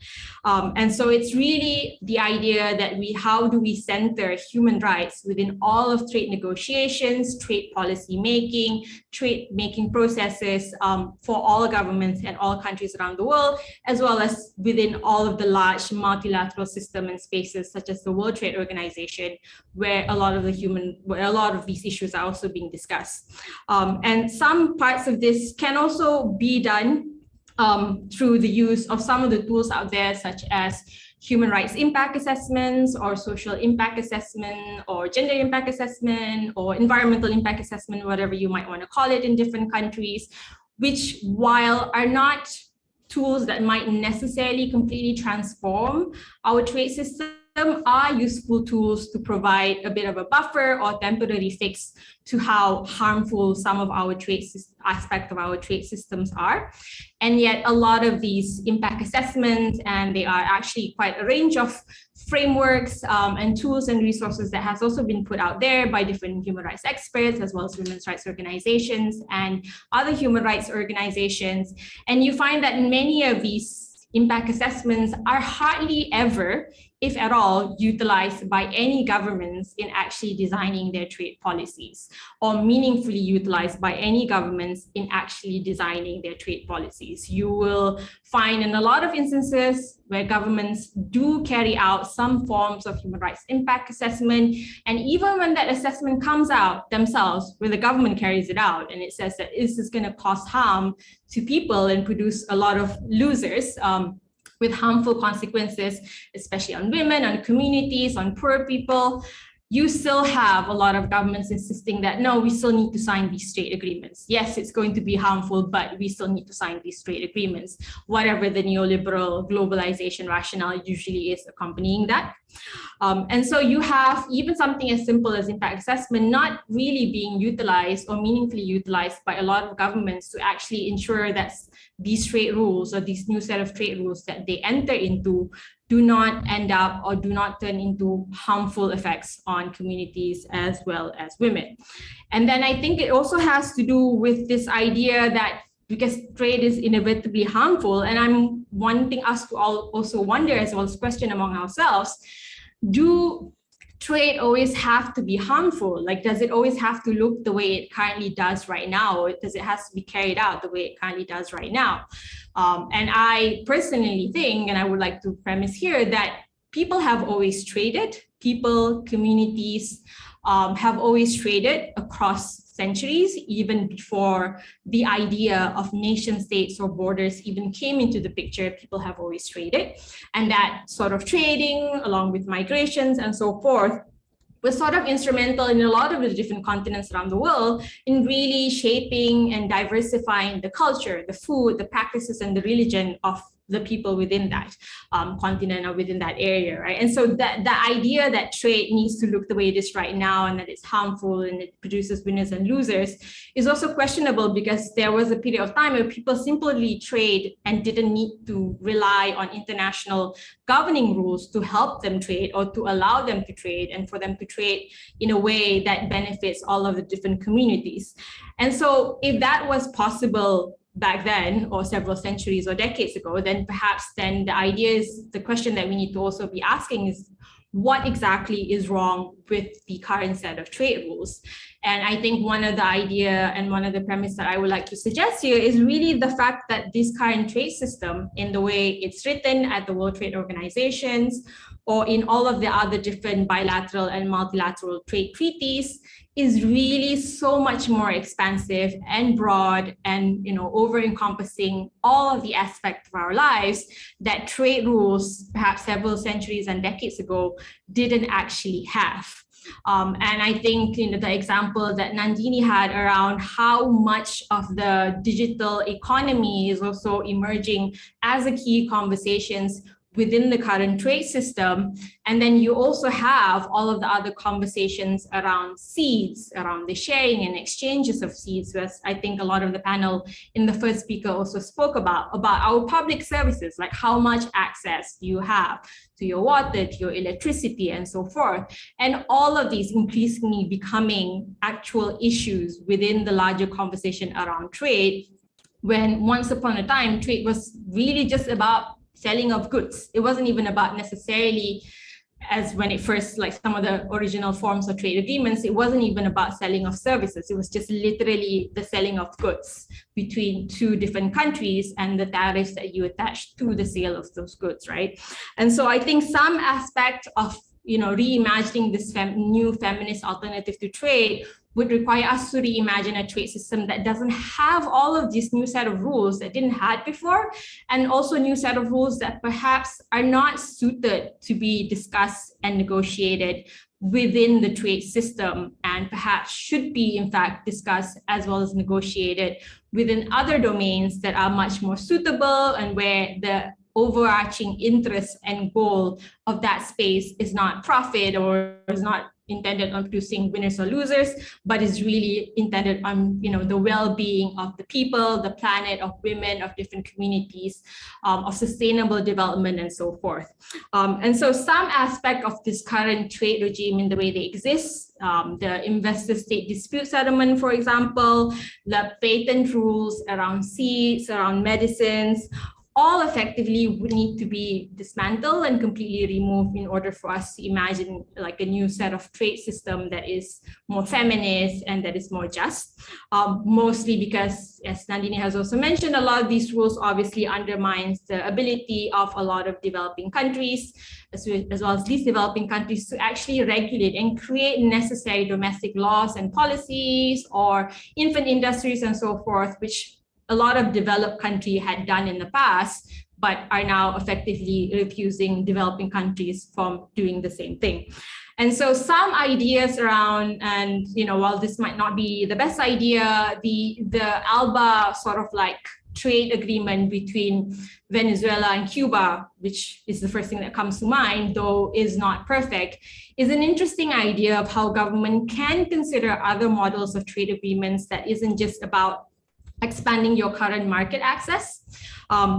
And so it's really the idea that how do we center human rights within all of trade negotiations, trade policy making, trade making processes for all governments and all countries around the world, as well as within all of the large multilateral system and spaces such as the World Trade Organization, where a lot of these issues are also being discussed. And some parts of this can also be done through the use of some of the tools out there, such as human rights impact assessments or social impact assessment or gender impact assessment or environmental impact assessment, whatever you might want to call it in different countries, which while are not tools that might necessarily completely transform our trade system, are useful tools to provide a bit of a buffer or temporary fix to how harmful some of our aspect of our trade systems are. And yet a lot of these impact assessments, and they are actually quite a range of frameworks and tools and resources that has also been put out there by different human rights experts, as well as women's rights organizations and other human rights organizations. And you find that many of these impact assessments are hardly ever if at all, utilized by any governments in actually designing their trade policies, or meaningfully utilized by any governments in actually designing their trade policies. You will find in a lot of instances where governments do carry out some forms of human rights impact assessment, and even when that assessment comes out themselves, where the government carries it out and it says that this is going to cause harm to people and produce a lot of losers, with harmful consequences, especially on women, on communities, on poor people, you still have a lot of governments insisting that, no, we still need to sign these trade agreements. Yes, it's going to be harmful, but we still need to sign these trade agreements, whatever the neoliberal globalization rationale usually is accompanying that. And so you have even something as simple as impact assessment not really being utilized or meaningfully utilized by a lot of governments to actually ensure that these trade rules or these new set of trade rules that they enter into do not end up or do not turn into harmful effects on communities as well as women. And then I think it also has to do with this idea that because trade is inevitably harmful, and I'm wanting us to all also wonder as well as question among ourselves, do trade always have to be harmful? Like, does it always have to look the way it currently does right now? Or does it have to be carried out the way it currently does right now? And I personally think, and I would like to premise here, that people have always traded, people, communities have always traded across centuries, even before the idea of nation states or borders even came into the picture. People have always traded, and that sort of trading, along with migrations and so forth, was sort of instrumental in a lot of the different continents around the world in really shaping and diversifying the culture, the food, the practices, and the religion of the people within that continent or within that area, right? And so that the idea that trade needs to look the way it is right now and that it's harmful and it produces winners and losers is also questionable, because there was a period of time where people simply trade and didn't need to rely on international governing rules to help them trade or to allow them to trade and for them to trade in a way that benefits all of the different communities. And so if that was possible back then, or several centuries or decades ago, then perhaps then the idea is, the question that we need to also be asking is, what exactly is wrong with the current set of trade rules? And I think one of the idea and one of the premise that I would like to suggest here is really the fact that this current trade system, in the way it's written at the World Trade Organizations or in all of the other different bilateral and multilateral trade treaties, is really so much more expansive and broad and, you know, over-encompassing all of the aspects of our lives that trade rules, perhaps several centuries and decades ago, didn't actually have. And I think, you know, the example that Nandini had around how much of the digital economy is also emerging as a key conversations within the current trade system. And then you also have all of the other conversations around seeds, around the sharing and exchanges of seeds, as I think a lot of the panel in the first speaker also spoke about our public services, like how much access you have to your water, to your electricity, and so forth. And all of these increasingly becoming actual issues within the larger conversation around trade, when once upon a time, trade was really just about selling of goods. It wasn't even about necessarily, as when it first, like some of the original forms of trade agreements, it wasn't even about selling of services. It was just literally the selling of goods between two different countries and the tariffs that you attach to the sale of those goods, right? And so I think some aspect of, you know, reimagining this new feminist alternative to trade would require us to reimagine a trade system that doesn't have all of these new set of rules that didn't have before, and also new set of rules that perhaps are not suited to be discussed and negotiated within the trade system, and perhaps should be in fact discussed as well as negotiated within other domains that are much more suitable, and where the overarching interest and goal of that space is not profit or is not intended on producing winners or losers, but is really intended on, you know, the well-being of the people, the planet, of women, of different communities, of sustainable development, and so forth. And so some aspect of this current trade regime in the way they exist, the investor-state dispute settlement, for example, the patent rules around seeds, around medicines, all effectively would need to be dismantled and completely removed in order for us to imagine like a new set of trade system that is more feminist and that is more just. Mostly because, as Nandini has also mentioned, a lot of these rules obviously undermines the ability of a lot of developing countries, as well as these developing countries, to actually regulate and create necessary domestic laws and policies or infant industries and so forth, which a lot of developed countries had done in the past, but are now effectively refusing developing countries from doing the same thing. And so some ideas around, and while this might not be the best idea, the ALBA sort of like trade agreement between Venezuela and Cuba, which is the first thing that comes to mind, though is not perfect, is an interesting idea of how government can consider other models of trade agreements that isn't just about expanding your current market access.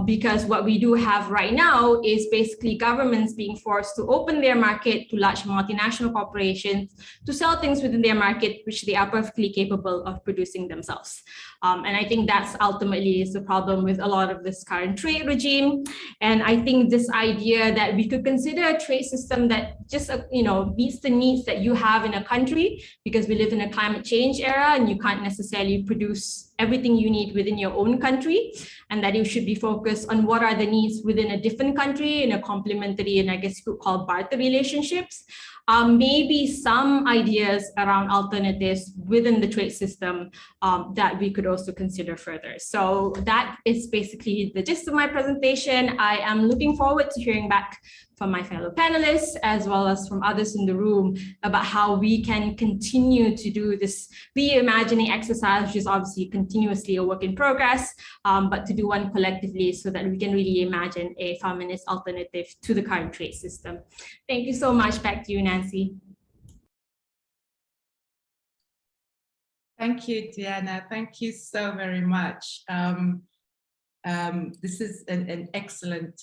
Because what we do have right now is basically governments being forced to open their market to large multinational corporations to sell things within their market, which they are perfectly capable of producing themselves. And I think that's ultimately is the problem with a lot of this current trade regime. And I think this idea that we could consider a trade system that just meets the needs that you have in a country, because we live in a climate change era and you can't necessarily produce everything you need within your own country, and that you should be focused on what are the needs within a different country in a complementary, and I guess you could call barter relationships. Maybe some ideas around alternatives within the trade system that we could also consider further. So that is basically the gist of my presentation. I am looking forward to hearing back from my fellow panelists, as well as from others in the room, about how we can continue to do this reimagining exercise, which is obviously continuously a work in progress, but to do one collectively so that we can really imagine a feminist alternative to the current trade system. Thank you so much. Back to you, Nancy. Thank you, Diana. Thank you so very much. This is an excellent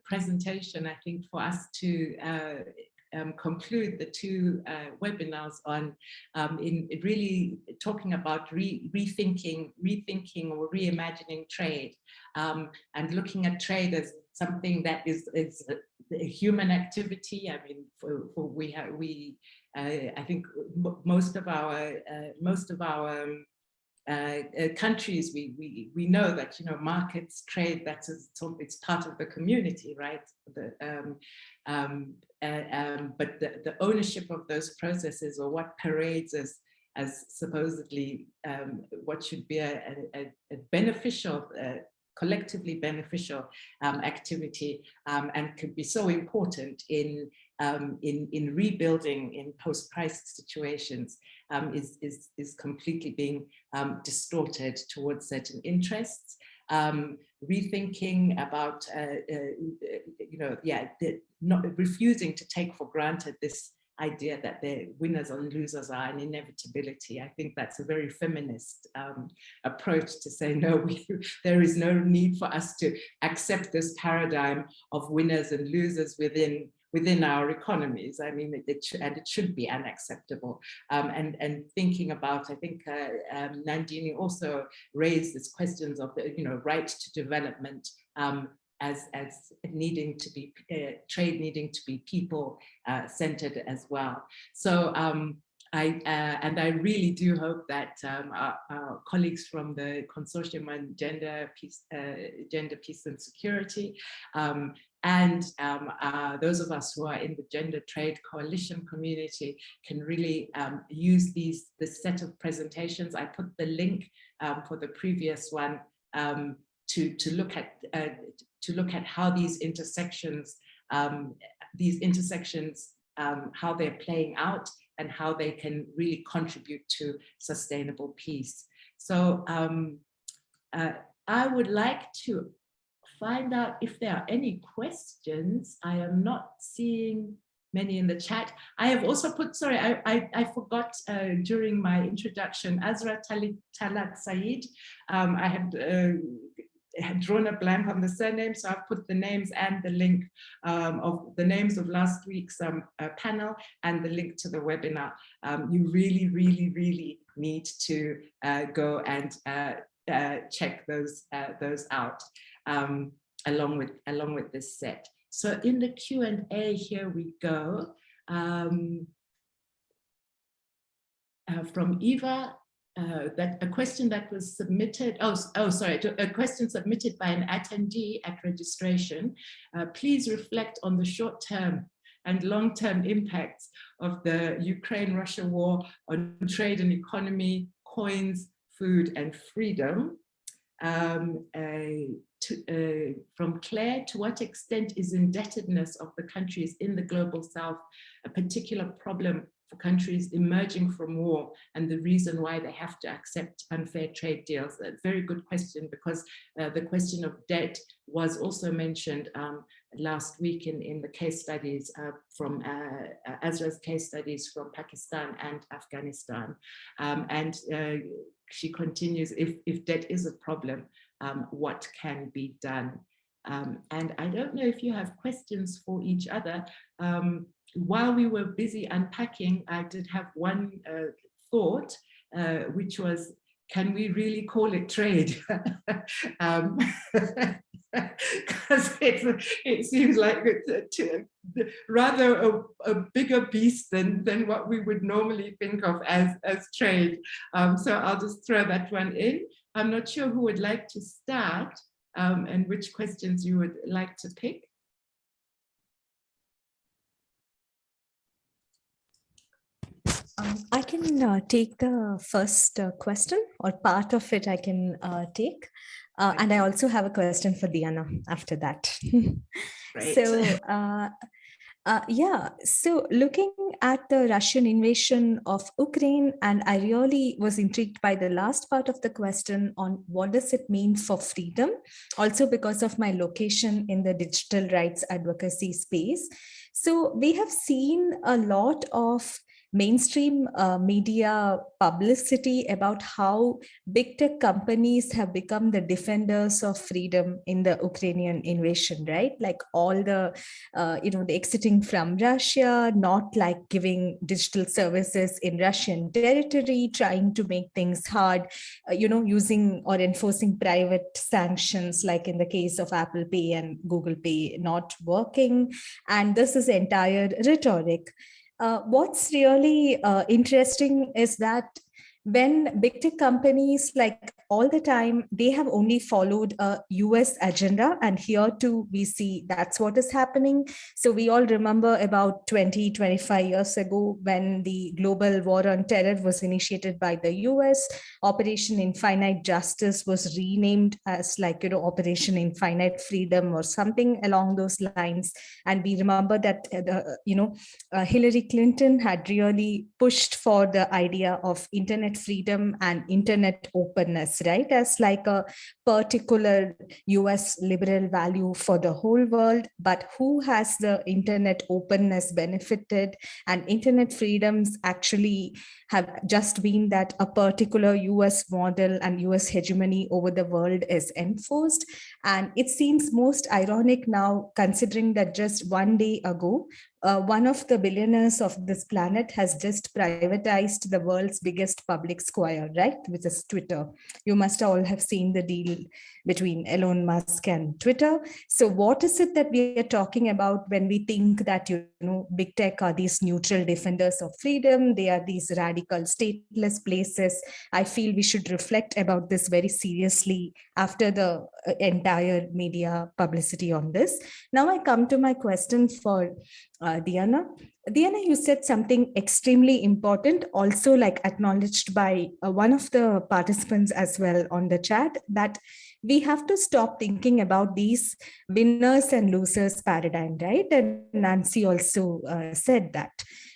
presentation, I think, for us to conclude the two webinars on in really talking about rethinking or reimagining trade, and looking at trade as something that is a human activity. I mean, I think most of our countries, we know that markets, trade, it's part of the community, right? But the ownership of those processes, or what parades as supposedly what should be a beneficial, collectively beneficial activity, and could be so important in rebuilding in post-crisis situations, is completely being distorted towards certain interests. Rethinking about, not refusing to take for granted this idea that the winners and losers are an inevitability. I think that's a very feminist approach to say, no, there is no need for us to accept this paradigm of winners and losers within our economies. I mean, it should be unacceptable. And thinking about, I think Nandini also raised these questions of the right to development, as needing to be trade needing to be people centered as well. So I really do hope that our colleagues from the Consortium on Gender, Peace and Security, and those of us who are in the Gender Trade Coalition community can really use this set of presentations. I put the link for the previous one to look at how these intersections, how they're playing out, and how they can really contribute to sustainable peace. So I would like to find out if there are any questions. I am not seeing many in the chat. I have also put, sorry, I forgot during my introduction, Azra Talat Said. I had drawn a blank on the surname, so I've put the names and the link of the names of last week's panel and the link to the webinar. You really, really, really need to go and check those out. along with this set. So in the Q&A, here we go. From Eva, that a question that was submitted, a question submitted by an attendee at registration. Please reflect on the short-term and long-term impacts of the Ukraine-Russia war on trade and economy, coins, food, and freedom. From Claire, to what extent is indebtedness of the countries in the global south a particular problem for countries emerging from war, and the reason why they have to accept unfair trade deals? A very good question, because the question of debt was also mentioned last week in the case studies from Azra's case studies from Pakistan and Afghanistan. She continues, if debt is a problem, what can be done? And I don't know if you have questions for each other. While we were busy unpacking, I did have one thought, which was, can we really call it trade? Because it seems like it's rather a bigger beast than what we would normally think of as trade. So I'll just throw that one in. I'm not sure who would like to start and which questions you would like to pick. I can take the first question, or part of it I can take. And I also have a question for Diana after that. Great. So looking at the Russian invasion of Ukraine, and I really was intrigued by the last part of the question on what does it mean for freedom, also because of my location in the digital rights advocacy space. So we have seen a lot of mainstream media publicity about how big tech companies have become the defenders of freedom in the Ukrainian invasion, right? Like all the, the exiting from Russia, not like giving digital services in Russian territory, trying to make things hard, using or enforcing private sanctions, like in the case of Apple Pay and Google Pay not working. And this is entire rhetoric. What's really interesting is that when big tech companies, like all the time, they have only followed a US agenda, and here too we see that's what is happening. So we all remember about 20-25 years ago when the global war on terror was initiated by the US. Operation Infinite Justice was renamed as Operation Infinite Freedom or something along those lines. And we remember that Hillary Clinton had really pushed for the idea of internet freedom and internet openness, right, as like a particular US liberal value for the whole world. But who has the internet openness benefited? And internet freedoms actually have just been that a particular US model and US hegemony over the world is enforced. And it seems most ironic now, considering that just one day ago, one of the billionaires of this planet has just privatized the world's biggest public square, right, which is Twitter. You must all have seen the deal between Elon Musk and Twitter. So what is it that we are talking about when we think that, big tech are these neutral defenders of freedom? They are these radical stateless places. I feel we should reflect about this very seriously after the entire media publicity on this. Now I come to my question for Diana. Diana, you said something extremely important, also like acknowledged by one of the participants as well on the chat, that we have to stop thinking about these winners and losers paradigm, right? And Nancy also said that.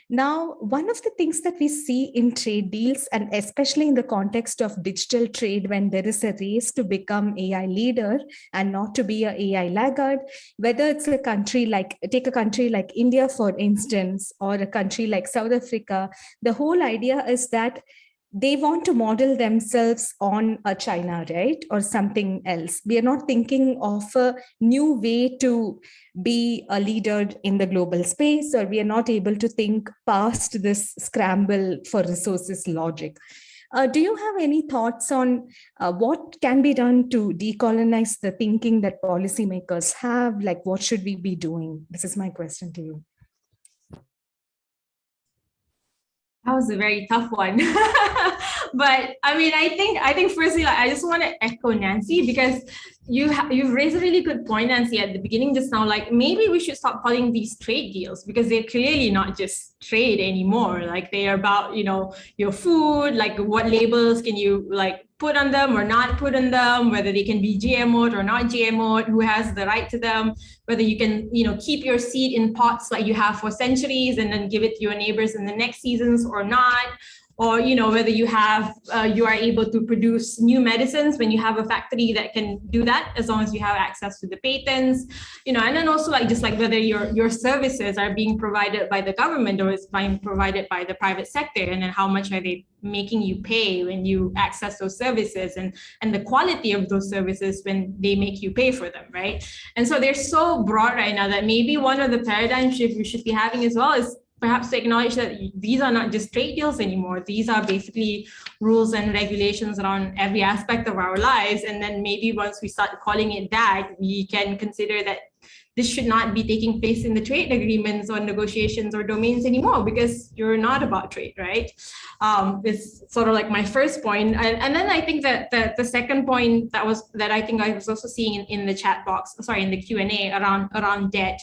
Now, one of the things that we see in trade deals, and especially in the context of digital trade, when there is a race to become AI leader and not to be an AI laggard, whether it's a country like, take a country like India, for instance, or a country like South Africa, the whole idea is that they want to model themselves on a China, right, or something else. We are not thinking of a new way to be a leader in the global space, or we are not able to think past this scramble for resources logic. Do you have any thoughts on what can be done to decolonize the thinking that policymakers have? Like, what should we be doing? This is my question to you. That was a very tough one. But I mean, I think firstly, like, I just want to echo Nancy, because you've raised a really good point, Nancy, at the beginning just now. Like, maybe we should stop calling these trade deals, because they're clearly not just trade anymore. Like, they are about, you know, your food, like what labels can you like put on them or not put on them, whether they can be GMO'd or not GMO'd, who has the right to them, whether you can, you know, keep your seed in pots like you have for centuries and then give it to your neighbors in the next seasons or not. Or, you know, whether you have, you are able to produce new medicines when you have a factory that can do that, as long as you have access to the patents, you know, and then also like just like whether your services are being provided by the government or it's being provided by the private sector, and then how much are they making you pay when you access those services, and the quality of those services when they make you pay for them, right? And so they're so broad right now that maybe one of the paradigm shifts we should be having as well is perhaps to acknowledge that these are not just trade deals anymore. These are basically rules and regulations around every aspect of our lives. And then maybe once we start calling it that, we can consider that this should not be taking place in the trade agreements or negotiations or domains anymore, because you're not about trade, right? It's sort of like my first point. And then I think that the second point that I think I was also seeing in the chat box, sorry, in the Q&A around debt.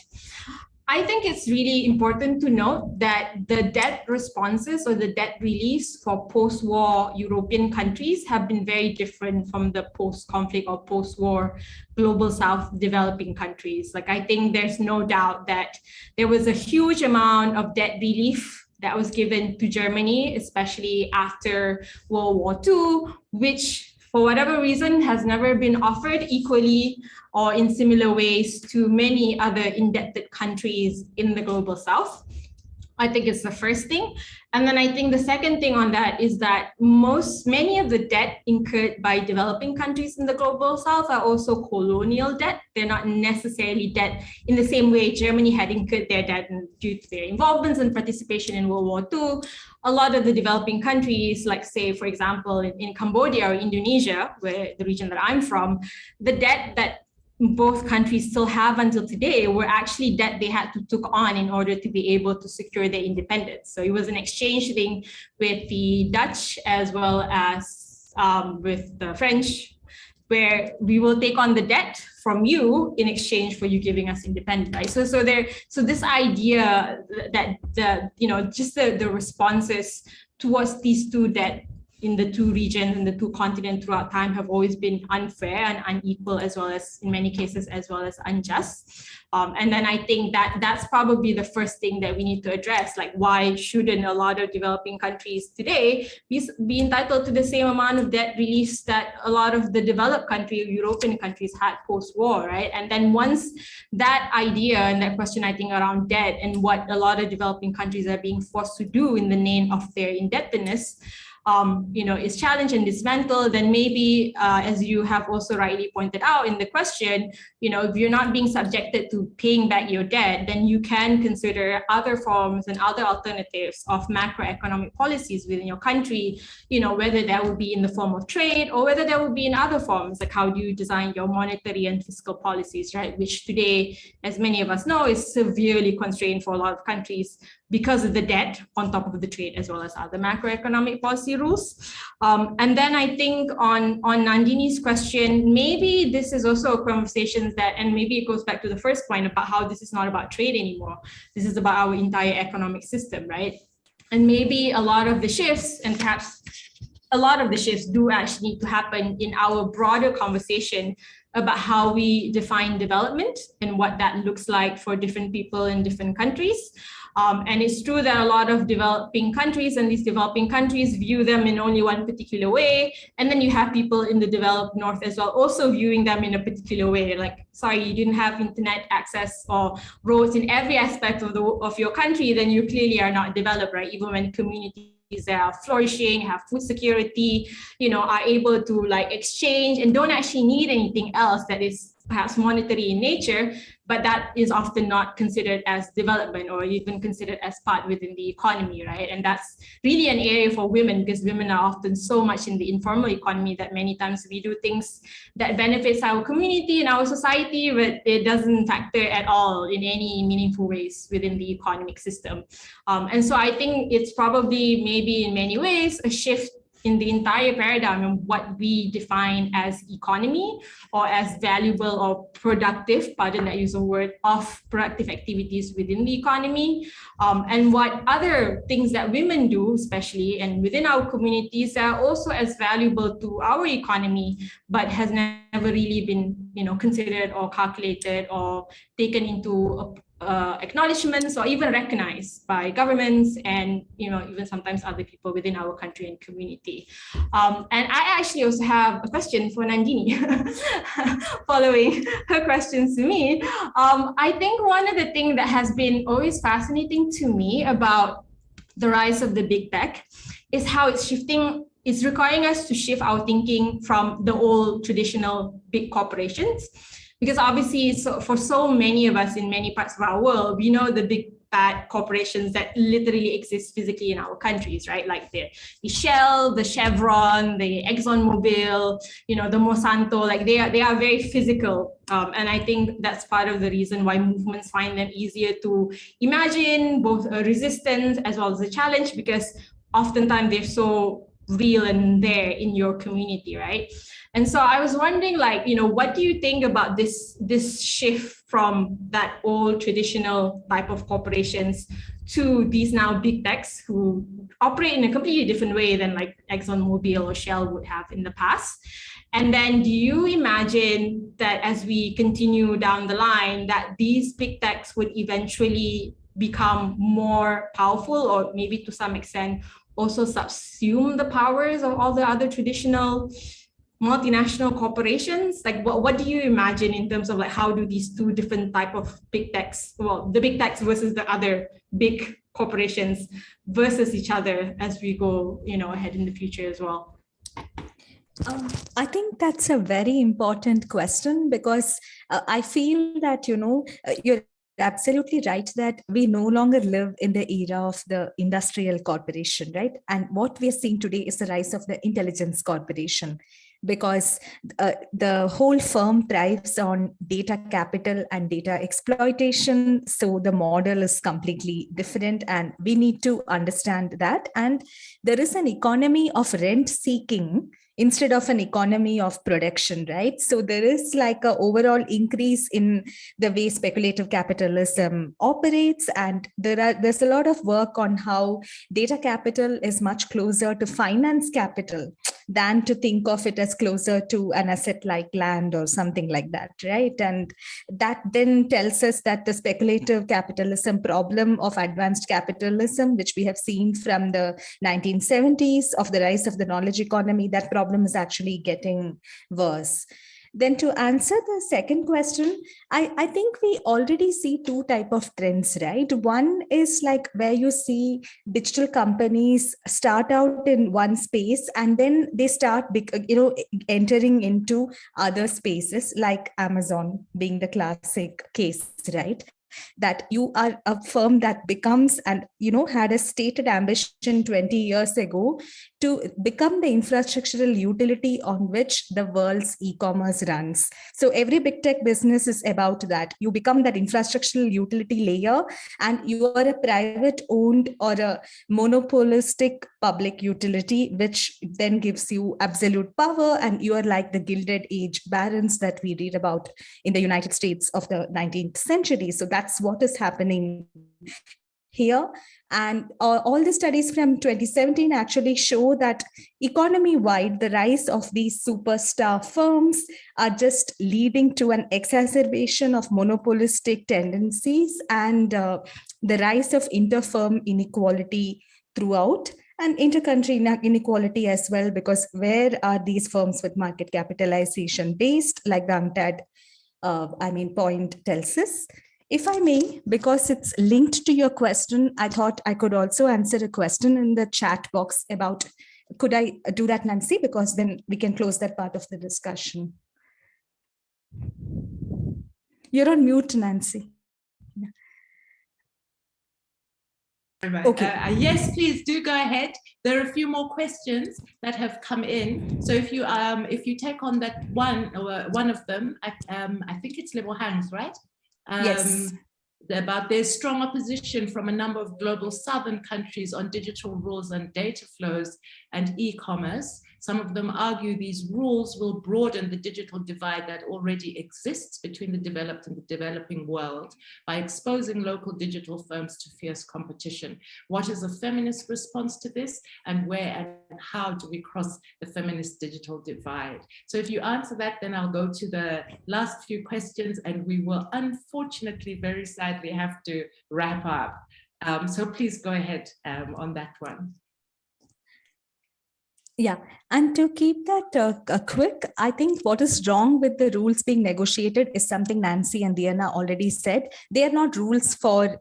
I think it's really important to note that the debt responses or the debt reliefs for post-war European countries have been very different from the post-conflict or post-war global South developing countries. Like, I think there's no doubt that there was a huge amount of debt relief that was given to Germany, especially after World War II, which for whatever reason has never been offered equally or in similar ways to many other indebted countries in the global South. I think it's the first thing. And then I think the second thing on that is that many of the debt incurred by developing countries in the global South are also colonial debt. They're not necessarily debt in the same way Germany had incurred their debt due to their involvements and participation in World War II. A lot of the developing countries, like say, for example, in Cambodia or Indonesia, where the region that I'm from, the debt that both countries still have until today were actually debt they had to took on in order to be able to secure their independence. So it was an exchange thing with the Dutch as well as with the French, where we will take on the debt from you in exchange for you giving us independence, right? So this idea that the responses towards these two debt in the two regions and the two continents throughout time have always been unfair and unequal, as well as in many cases, as well as unjust. And then I think that that's probably the first thing that we need to address. Like, why shouldn't a lot of developing countries today be entitled to the same amount of debt reliefs that a lot of the developed countries, European countries, had post-war, right? And then once that idea and that question, I think, around debt and what a lot of developing countries are being forced to do in the name of their indebtedness, is challenged and dismantled, then maybe, as you have also rightly pointed out in the question, if you're not being subjected to paying back your debt, then you can consider other forms and other alternatives of macroeconomic policies within your country, whether that would be in the form of trade or whether that would be in other forms, like how do you design your monetary and fiscal policies, right? Which today, as many of us know, is severely constrained for a lot of countries because of the debt on top of the trade, as well as other macroeconomic policy rules. And then I think on Nandini's question, maybe this is also a conversation that, and maybe it goes back to the first point about how this is not about trade anymore. This is about our entire economic system, right? And maybe a lot of the shifts, and perhaps a lot of the shifts do actually need to happen in our broader conversation about how we define development and what that looks like for different people in different countries. And it's true that a lot of developing countries and these developing countries view them in only one particular way. And then you have people in the developed North as well also viewing them in a particular way. Like, sorry, you didn't have internet access or roads in every aspect of your country, then you clearly are not developed, right? Even when communities that are flourishing, have food security, are able to like exchange and don't actually need anything else that is perhaps monetary in nature, but that is often not considered as development or even considered as part within the economy, right? And that's really an area for women, because women are often so much in the informal economy that many times we do things that benefits our community and our society, but it doesn't factor at all in any meaningful ways within the economic system. And so I think it's probably maybe in many ways a shift in the entire paradigm of what we define as economy or as valuable or productive, pardon that use of word, of productive activities within the economy, and what other things that women do, especially and within our communities, are also as valuable to our economy, but has never really been, considered or calculated or taken into acknowledgements or even recognized by governments and even sometimes other people within our country and community. And I actually also have a question for Nandini following her questions to me. I think one of the things that has been always fascinating to me about the rise of the big tech is how it's requiring us to shift our thinking from the old traditional big corporations. Because obviously, for so many of us in many parts of our world, we know the big bad corporations that literally exist physically in our countries, right? Like the Shell, the Chevron, the ExxonMobil, the Monsanto, like they are very physical. And I think that's part of the reason why movements find them easier to imagine, both a resistance as well as a challenge, because oftentimes they're so real and there in your community, right? And so I was wondering, what do you think about this shift from that old traditional type of corporations to these now big techs who operate in a completely different way than like ExxonMobil or Shell would have in the past? And then do you imagine that as we continue down the line, that these big techs would eventually become more powerful, or maybe to some extent also subsume the powers of all the other traditional multinational corporations? Like what do you imagine in terms of like how do these two different type of big techs, well, the big techs versus the other big corporations versus each other as we go, ahead in the future as well? I think that's a very important question, because I feel that, you're absolutely right that we no longer live in the era of the industrial corporation, right? And what we are seeing today is the rise of the intelligence corporation, because the whole firm thrives on data capital and data exploitation. So the model is completely different, and we need to understand that. And there is an economy of rent seeking instead of an economy of production, right? So there is like an overall increase in the way speculative capitalism operates, and there's a lot of work on how data capital is much closer to finance capital than to think of it as closer to an asset like land or something like that, right? And that then tells us that the speculative capitalism problem of advanced capitalism, which we have seen from the 1970s of the rise of the knowledge economy, that problem is actually getting worse. Then to answer the second question, I think we already see two type of trends, right? One is like where you see digital companies start out in one space and then they start, entering into other spaces, like Amazon being the classic case, right? That you are a firm that becomes and had a stated ambition 20 years ago to become the infrastructural utility on which the world's e-commerce runs. So every big tech business is about that. You become that infrastructural utility layer, and you are a private owned or a monopolistic public utility, which then gives you absolute power, and you are like the Gilded Age barons that we read about in the United States of the 19th century. So that's what is happening here. And all the studies from 2017 actually show that economy-wide, the rise of these superstar firms are just leading to an exacerbation of monopolistic tendencies and the rise of inter-firm inequality throughout, and inter-country inequality as well, because where are these firms with market capitalization based, like the UNCTAD point tells us. If I may, because it's linked to your question, I thought I could also answer a question in the chat box about, could I do that, Nancy? Because then we can close that part of the discussion. You're on mute, Nancy. Okay. Yes, please do go ahead. There are a few more questions that have come in. So if you take on that one or one of them, I think it's Lebo Hangs, right? Yes. About there's strong opposition from a number of global southern countries on digital rules and data flows and e-commerce. Some of them argue these rules will broaden the digital divide that already exists between the developed and the developing world by exposing local digital firms to fierce competition. What is a feminist response to this, and where and how do we cross the feminist digital divide? So if you answer that, then I'll go to the last few questions, and we will unfortunately very sadly have to wrap up. So please go ahead on that one. Yeah, and to keep that quick, I think what is wrong with the rules being negotiated is something Nancy and Diana already said. They are not rules for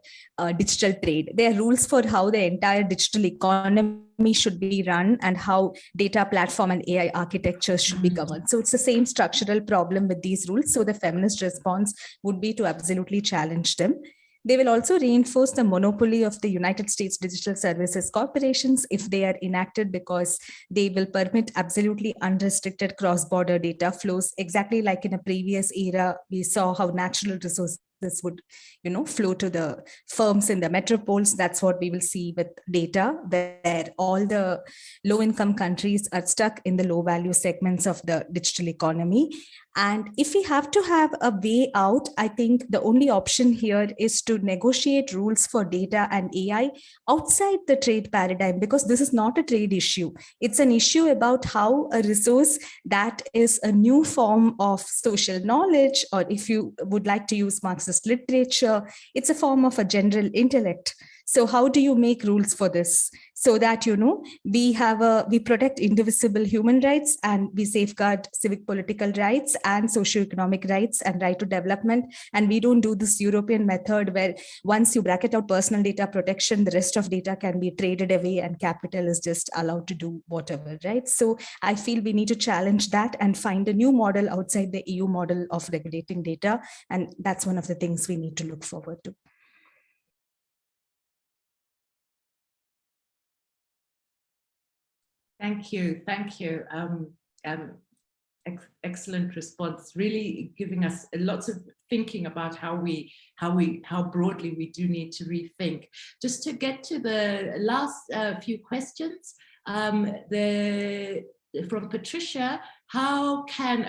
digital trade. They are rules for how the entire digital economy should be run and how data platform and AI architecture should be governed. So it's the same structural problem with these rules. So the feminist response would be to absolutely challenge them. They will also reinforce the monopoly of the United States digital services corporations if they are enacted, because they will permit absolutely unrestricted cross-border data flows, exactly like in a previous era. We saw how natural resources would, flow to the firms in the metropoles. That's what we will see with data, where all the low-income countries are stuck in the low-value segments of the digital economy. And if we have to have a way out, I think the only option here is to negotiate rules for data and AI outside the trade paradigm, because this is not a trade issue. It's an issue about how a resource that is a new form of social knowledge, or if you would like to use Marxist literature, it's a form of a general intellect. So how do you make rules for this so that, we protect indivisible human rights and we safeguard civic political rights and socioeconomic rights and right to development. And we don't do this European method where once you bracket out personal data protection, the rest of data can be traded away and capital is just allowed to do whatever, right? So I feel we need to challenge that and find a new model outside the EU model of regulating data. And that's one of the things we need to look forward to. Thank you. Excellent response. Really giving us lots of thinking about how broadly we do need to rethink. Just to get to the last few questions, from Patricia, how can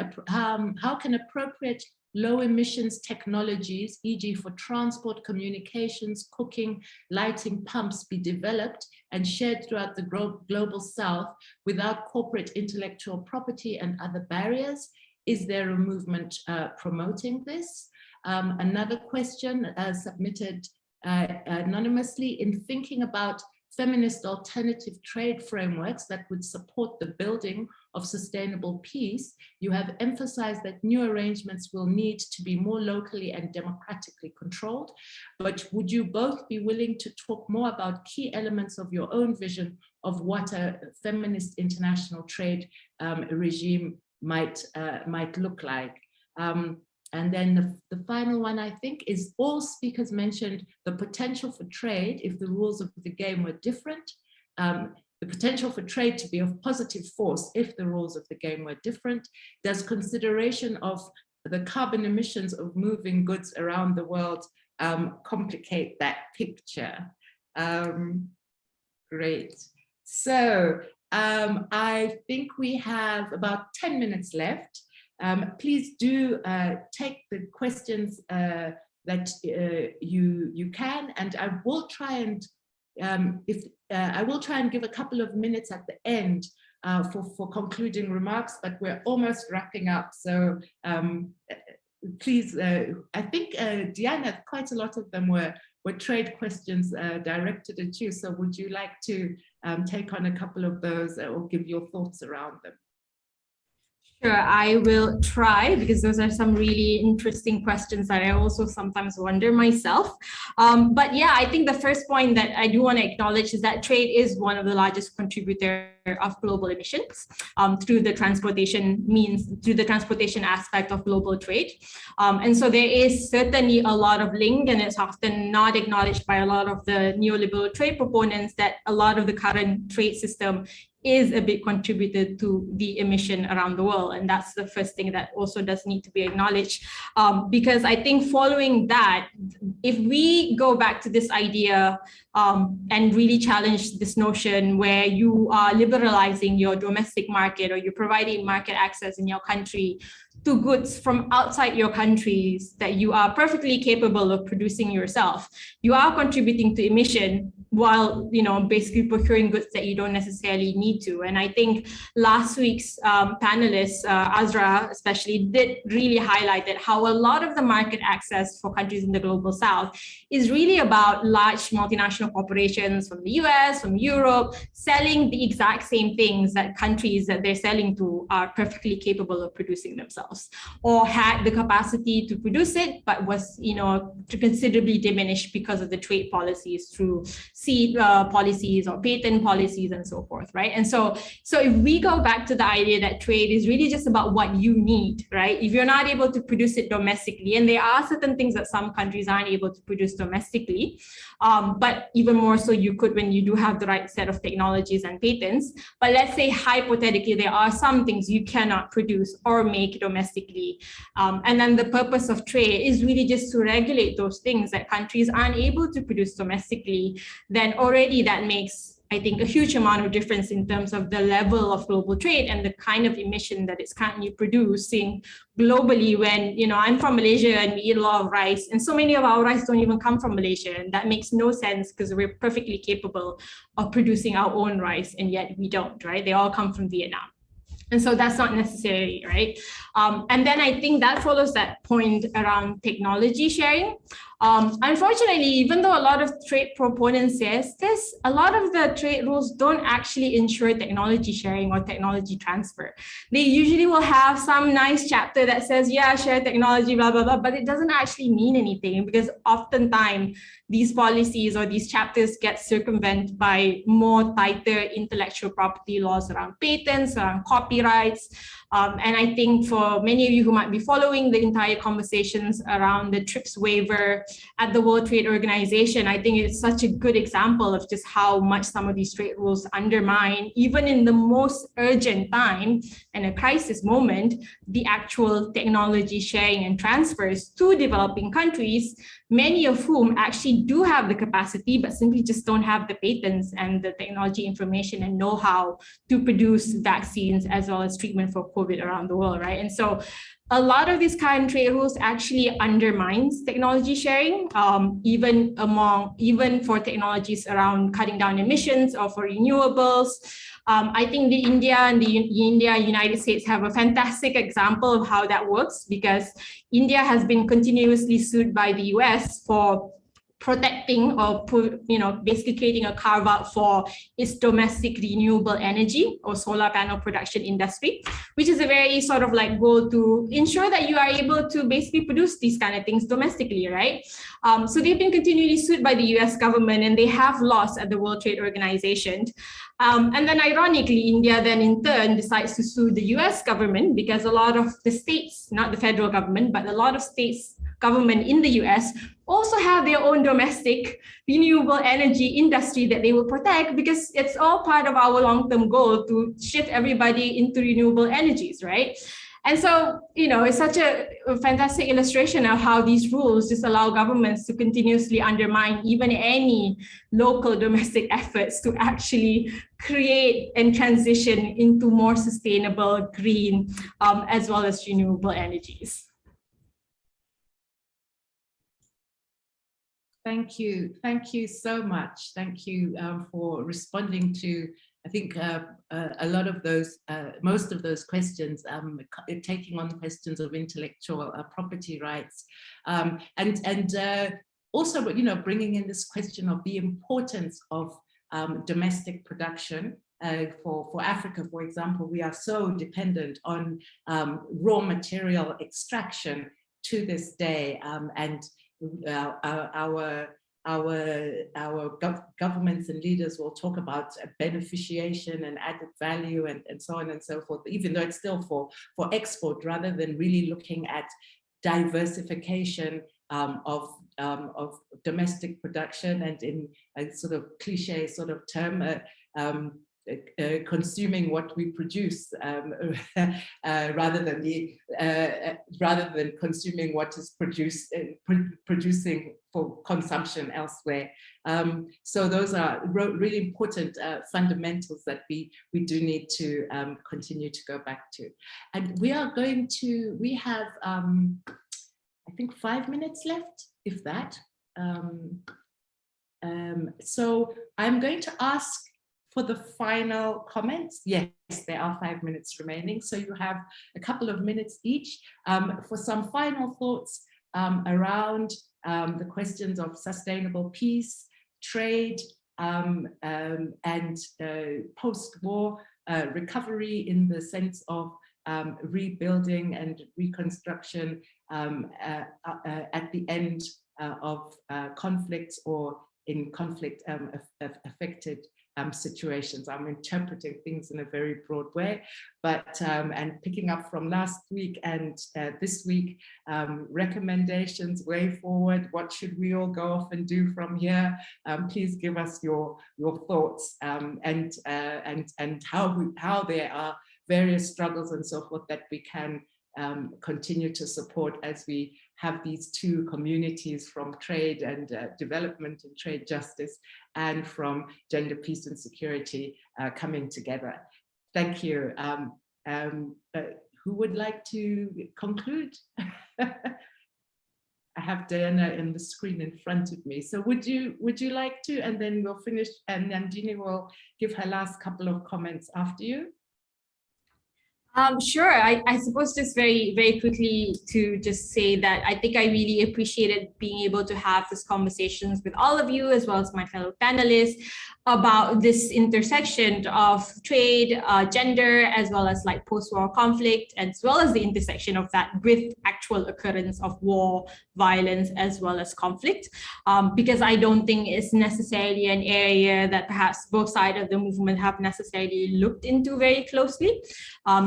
appropriate low emissions technologies, e.g. for transport, communications, cooking, lighting, pumps be developed and shared throughout the global south without corporate intellectual property and other barriers? Is there a movement promoting this? Another question submitted anonymously: in thinking about feminist alternative trade frameworks that would support the building of sustainable peace, you have emphasized that new arrangements will need to be more locally and democratically controlled. But would you both be willing to talk more about key elements of your own vision of what a feminist international trade regime might look like? And then the final one, I think, is all speakers mentioned the potential for trade if the rules of the game were different, the potential for trade to be of positive force if the rules of the game were different. Does consideration of the carbon emissions of moving goods around the world complicate that picture? Great. So I think we have about 10 minutes left. Please do take the questions that you can, and I will try and give a couple of minutes at the end for concluding remarks, but we're almost wrapping up. So please, I think Diana, quite a lot of them were trade questions directed at you. So would you like to take on a couple of those or give your thoughts around them? Sure, I will try, because those are some really interesting questions that I also sometimes wonder myself. But yeah, I think the first point that I do want to acknowledge is that trade is one of the largest contributors of global emissions through the transportation aspect of global trade. And so there is certainly a lot of link, and it's often not acknowledged by a lot of the neoliberal trade proponents that a lot of the current trade system is a big contributor to the emission around the world. And that's the first thing that also does need to be acknowledged. Because I think following that, if we go back to this idea and really challenge this notion where you are liberalizing your domestic market, or you're providing market access in your country to goods from outside your countries that you are perfectly capable of producing yourself, you are contributing to emission while, basically procuring goods that you don't necessarily need to. And I think last week's panelists, Azra especially, did really highlight that how a lot of the market access for countries in the global south is really about large multinational corporations from the US, from Europe, selling the exact same things that countries that they're selling to are perfectly capable of producing themselves, or had the capacity to produce it, but was, considerably diminished because of the trade policies through seed policies or patent policies and so forth, right? And so if we go back to the idea that trade is really just about what you need, right? If you're not able to produce it domestically, and there are certain things that some countries aren't able to produce domestically, but even more so you could when you do have the right set of technologies and patents. But let's say hypothetically, there are some things you cannot produce or make domestically. And then the purpose of trade is really just to regulate those things that countries aren't able to produce domestically. Then already that makes, I think, a huge amount of difference in terms of the level of global trade and the kind of emission that it's currently producing globally. When, I'm from Malaysia and we eat a lot of rice, and so many of our rice don't even come from Malaysia. And that makes no sense because we're perfectly capable of producing our own rice, and yet we don't, right? They all come from Vietnam. And so that's not necessary, right? And then I think that follows that point around technology sharing. Unfortunately, even though a lot of trade proponents says this, a lot of the trade rules don't actually ensure technology sharing or technology transfer. They usually will have some nice chapter that says, yeah, share technology, blah, blah, blah, but it doesn't actually mean anything, because oftentimes these policies or these chapters get circumvented by more tighter intellectual property laws around patents, around copyrights. And I think for many of you who might be following the entire conversations around the TRIPS waiver at the World Trade Organization, I think it's such a good example of just how much some of these trade rules undermine, even in the most urgent time and a crisis moment, the actual technology sharing and transfers to developing countries, many of whom actually do have the capacity, but simply just don't have the patents and the technology information and know-how to produce vaccines as well as treatment for COVID around the world, right? And so a lot of these current trade rules actually undermines technology sharing, even for technologies around cutting down emissions or for renewables. I think the United States have a fantastic example of how that works, because India has been continuously sued by the US for protecting or basically creating a carve out for its domestic renewable energy or solar panel production industry, which is a very sort of like goal to ensure that you are able to basically produce these kind of things domestically, right? So they've been continually sued by the US government, and they have lost at the World Trade Organization. And then ironically, India then in turn decides to sue the US government, because a lot of the states, not the federal government, but a lot of states government in the US also have their own domestic renewable energy industry that they will protect, because it's all part of our long-term goal to shift everybody into renewable energies, right? And so, it's such a fantastic illustration of how these rules just allow governments to continuously undermine even any local domestic efforts to actually create and transition into more sustainable, green, as well as renewable energies. Thank you. Thank you so much. Thank you for responding to, I think, a lot of those, most of those questions, taking on the questions of intellectual property rights, and also, bringing in this question of the importance of domestic production for Africa, for example, we are so dependent on raw material extraction to this day, and our governments and leaders will talk about beneficiation and added value and so on and so forth, even though it's still for export, rather than really looking at diversification of domestic production, and in a sort of cliche sort of term, consuming what we produce, rather than consuming what is producing for consumption elsewhere. So those are really important fundamentals that we do need to continue to go back to. And we have I think 5 minutes left, if that. So I'm going to ask for the final comments. Yes, there are 5 minutes remaining. So you have a couple of minutes each for some final thoughts around the questions of sustainable peace, trade, and post-war recovery in the sense of rebuilding and reconstruction at the end of conflicts or in conflict affected situations. I'm interpreting things in a very broad way, but and picking up from last week and this week, recommendations, way forward, what should we all go off and do from here? Please give us your thoughts, and how there are various struggles and so forth that we can continue to support as we have these two communities from trade and development and trade justice, and from gender, peace and security coming together. Thank you. Who would like to conclude? I have Diana in the screen in front of me. So would you like to, and then we'll finish, and Nandini will give her last couple of comments after you. Sure. I suppose just very, very quickly to just say that I think I really appreciated being able to have these conversations with all of you, as well as my fellow panelists, about this intersection of trade, gender, as well as like post-war conflict, as well as the intersection of that with actual occurrence of war, violence, as well as conflict, because I don't think it's necessarily an area that perhaps both sides of the movement have necessarily looked into very closely.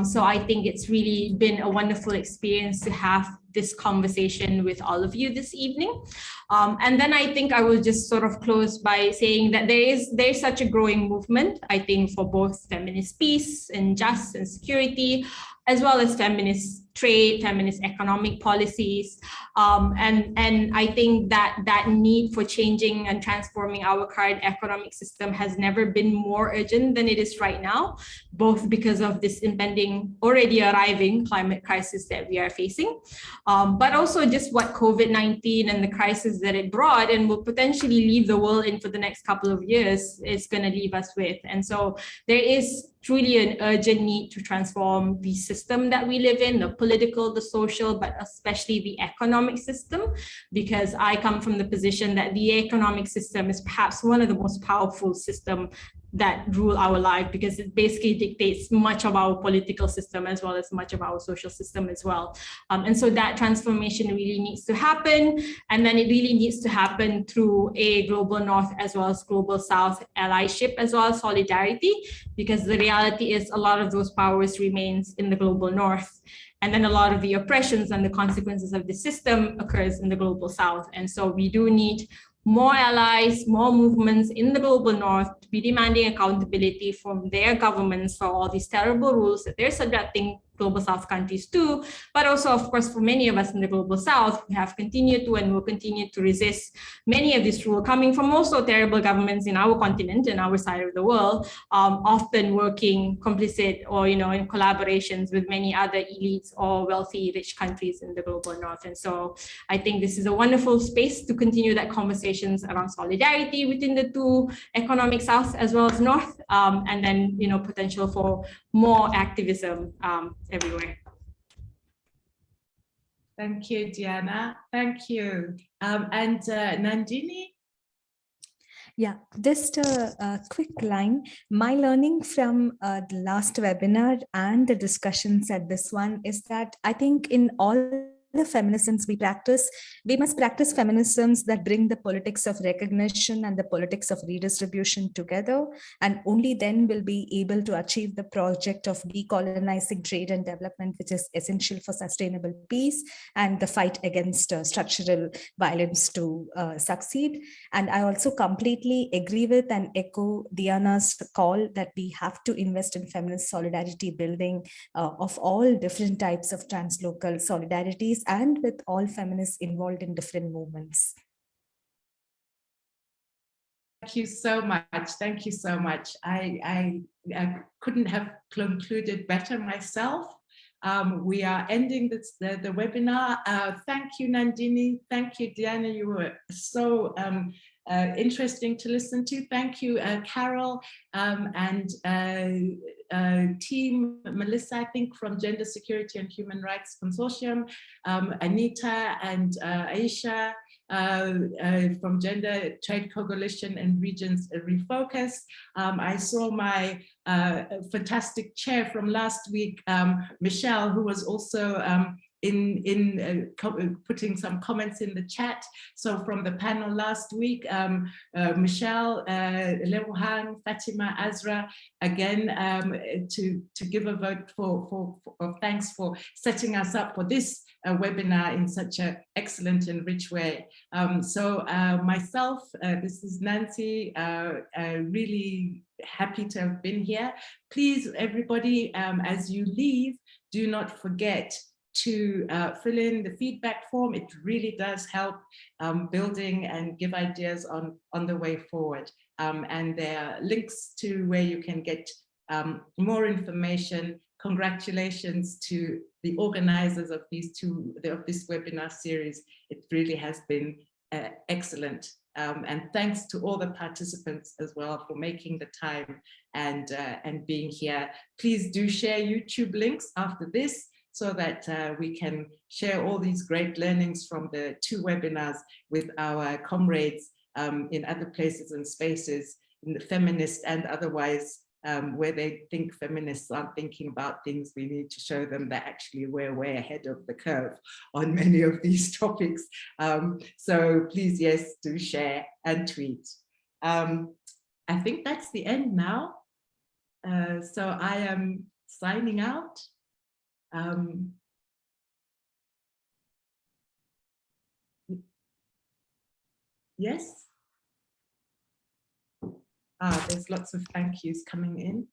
So I think it's really been a wonderful experience to have this conversation with all of you this evening. And then I think I will just sort of close by saying that there's such a growing movement, I think, for both feminist peace and justice and security, as well as feminist trade, feminist economic policies. And I think that need for changing and transforming our current economic system has never been more urgent than it is right now, both because of this impending, already arriving climate crisis that we are facing, but also just what COVID-19 and the crisis that it brought and will potentially leave the world in for the next couple of years is going to leave us with. And so there is truly an urgent need to transform the system that we live in, the political, the social, but especially the economic system, because I come from the position that the economic system is perhaps one of the most powerful systems that rule our life, because it basically dictates much of our political system as well as much of our social system as well. And so that transformation really needs to happen. And then it really needs to happen through a global North as well as global South allyship as well as solidarity, because the reality is a lot of those powers remains in the global North. And then a lot of the oppressions and the consequences of the system occurs in the global South. And so we do need more allies, more movements in the global North to be demanding accountability from their governments for all these terrible rules that they're subjecting global South countries to, but also, of course, for many of us in the global South, we have continued to and will continue to resist many of these rules coming from also terrible governments in our continent and our side of the world, often working complicit or, in collaborations with many other elites or wealthy, rich countries in the global North. And so I think this is a wonderful space to continue that conversations around solidarity within the two economic South as well as North, and then, potential for more activism everywhere. Thank you, Diana. Thank you. And Nandini? Yeah, just a quick line. My learning from the last webinar and the discussions at this one is that I think in all the feminisms we must practice feminisms that bring the politics of recognition and the politics of redistribution together, and only then will be able to achieve the project of decolonizing trade and development, which is essential for sustainable peace and the fight against structural violence to succeed. And I also completely agree with and echo Diana's call that we have to invest in feminist solidarity building of all different types of translocal solidarities and with all feminists involved in different movements. Thank you so much. Thank you so much. I couldn't have concluded better myself. We are ending the webinar. Thank you, Nandini. Thank you, Diana. You were so interesting to listen to. Thank you, Carol, and team Melissa, I think, from Gender Security and Human Rights Consortium, Anita and Aisha from Gender Trade Coalition and Regions Refocus. I saw my fantastic chair from last week, Michelle, who was also putting some comments in the chat. So from the panel last week, Michelle, Leruhan, Fatima, Azra, again, to give a vote of thanks for setting us up for this webinar in such an excellent and rich way. Myself, this is Nancy, really happy to have been here. Please, everybody, as you leave, do not forget to fill in the feedback form. It really does help building and give ideas on the way forward. And there are links to where you can get more information. Congratulations to the organizers of this webinar series. It really has been excellent. And thanks to all the participants as well for making the time and being here. Please do share YouTube links after this, so that we can share all these great learnings from the 2 webinars with our comrades in other places and spaces, in the feminist and otherwise, where they think feminists aren't thinking about things. We need to show them that actually we're way ahead of the curve on many of these topics. So please, yes, do share and tweet. I think that's the end now. So I am signing out. Yes. There's lots of thank yous coming in.